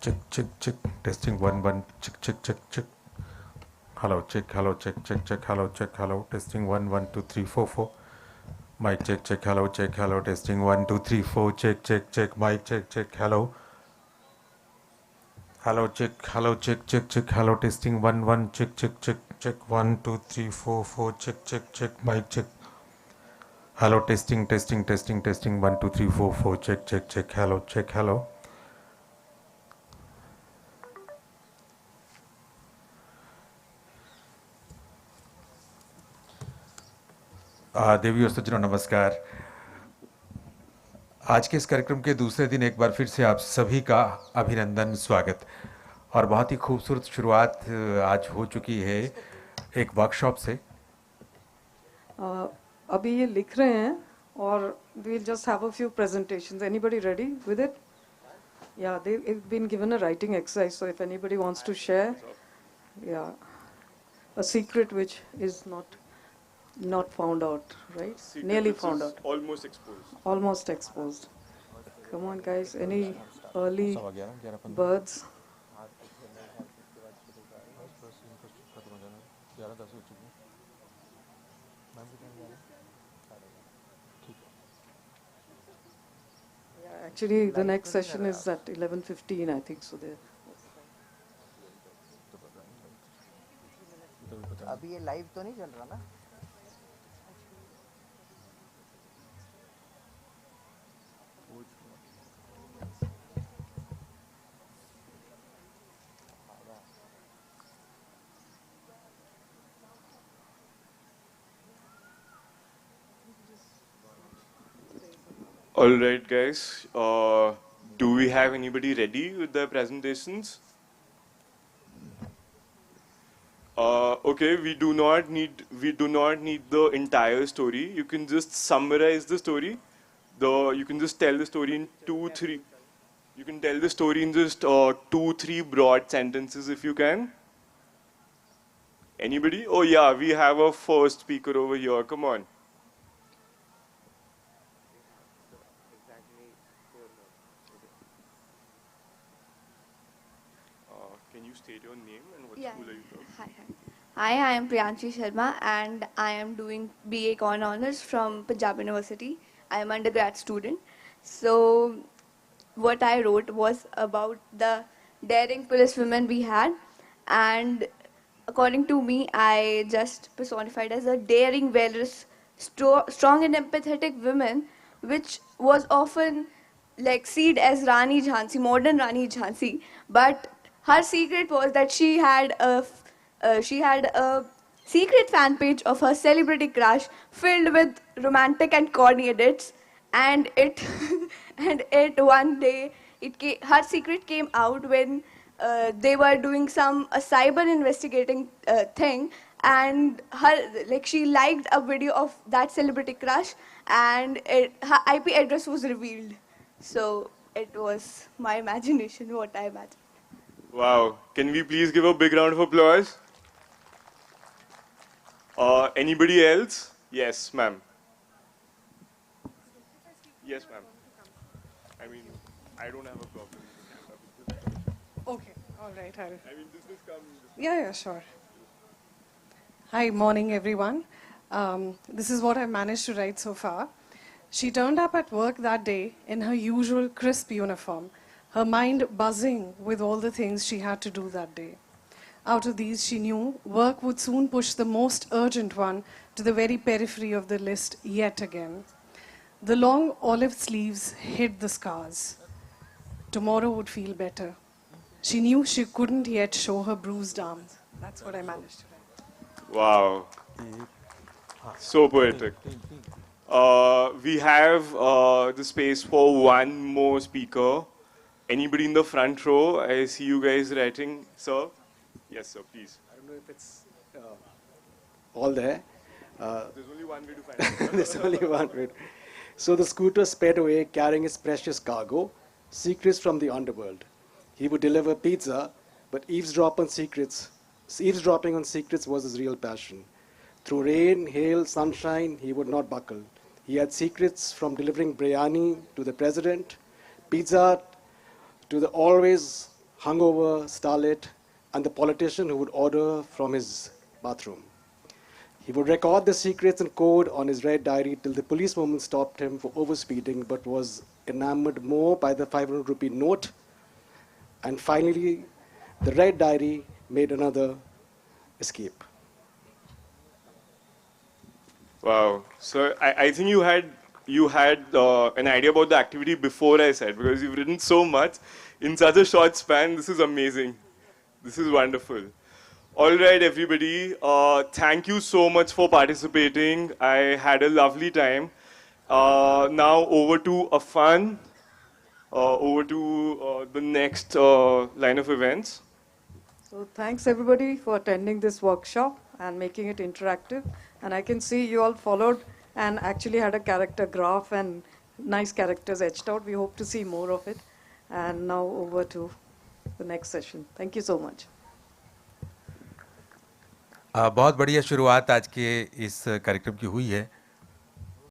Check, check, check. Testing 1 1. Check, check, check, check. Hello, check, hello, check, check, check, hello, check, hello. Testing 1 1 2 3 4 4. Mic check, check, hello, check, hello. Testing 1 2 3 4. Check, check, check. Mic check, check, hello. Hello, check, hello, check, check, check, hello. Testing 1 1. Check, check, check, check. 1 2 3 4 4. Check, check, check. Mic check. Hello, testing, testing, testing, testing. 1 2 3 4 4. Check, check, check. Hello, check, hello. देवी और सज्जनों नमस्कार। आज के इस कार्यक्रम के दूसरे दिन एक बार फिर से आप सभी का अभिनंदन, स्वागत। और बहुत ही खूबसूरत शुरुआत आज हो चुकी है एक वर्कशॉप से। अभी ये लिख रहे हैं और we'll just have a few presentations. Anybody ready with it? Yeah, they've been given a writing exercise, so if anybody wants to share, yeah, a secret which is not found out, right? Secret Nearly which found is out. Almost exposed. Almost exposed. Come on, guys. Any early birds? Actually, the next session is at 11:15, I think. So there. अभी ये live तो नहीं चल रहा ना? All right, guys. Do we have anybody ready with their presentations? Okay, we do not need the entire story. You can just summarize the story. You can just tell the story in You can tell the story in just 2-3 broad sentences if you can. Anybody? Oh yeah, we have a first speaker over here. Come on. Can you state your name and what school are you from? Hi, I am Priyanshi Sharma and I am doing BA Econ Honours from Punjab University. I am undergrad student. So what I wrote was about the daring police women we had, and according to me, I just personified as a daring, valorous, strong and empathetic woman, which was often like seen as Rani Jhansi, modern Rani Jhansi, but her secret was that she had a secret fan page of her celebrity crush filled with romantic and corny edits, and it and it one day her secret came out when they were doing a cyber investigating thing, and she liked a video of that celebrity crush, and her IP address was revealed. So it was my imagination, what I imagined. Wow. Can we please give a big round of applause? Anybody else? Yes, ma'am. Yes, ma'am. I mean, I don't have a problem with the camera. Okay, all right. I mean, this come. Yeah, sure. Hi, morning, everyone. This is what I've managed to write so far. She turned up at work that day in her usual crisp uniform, her mind buzzing with all the things she had to do that day. Out of these, she knew work would soon push the most urgent one to the very periphery of the list yet again. The long olive sleeves hid the scars. Tomorrow would feel better. She knew she couldn't yet show her bruised arms. That's what I managed to write. Wow. So poetic. We have the space for one more speaker. Anybody in the front row? I see you guys writing. Sir? Yes, sir, please. I don't know if it's all there. There's only one way to find it. There's only one way. So the scooter sped away carrying his precious cargo, secrets from the underworld. He would deliver pizza, but eavesdropping on secrets was his real passion. Through rain, hail, sunshine, he would not buckle. He had secrets from delivering biryani to the president, pizza to the always hungover starlet, and the politician who would order from his bathroom. He would record the secrets and code on his red diary till the policewoman stopped him for overspeeding, but was enamored more by the 500 rupee note. And finally, the red diary made another escape. Wow. So I think you had an idea about the activity before I said, because you've written so much in such a short span. This is amazing. This is wonderful. All right, everybody. Thank you so much for participating. I had a lovely time. Now over to Afan. Over to the next line of events. So thanks everybody for attending this workshop and making it interactive. And I can see you all followed and actually had a character graph and nice characters etched out. We hope to see more of it. And now over to the next session. Thank you so much. बहुत बढ़िया शुरुआत आज के इस कार्यक्रम की हुई है.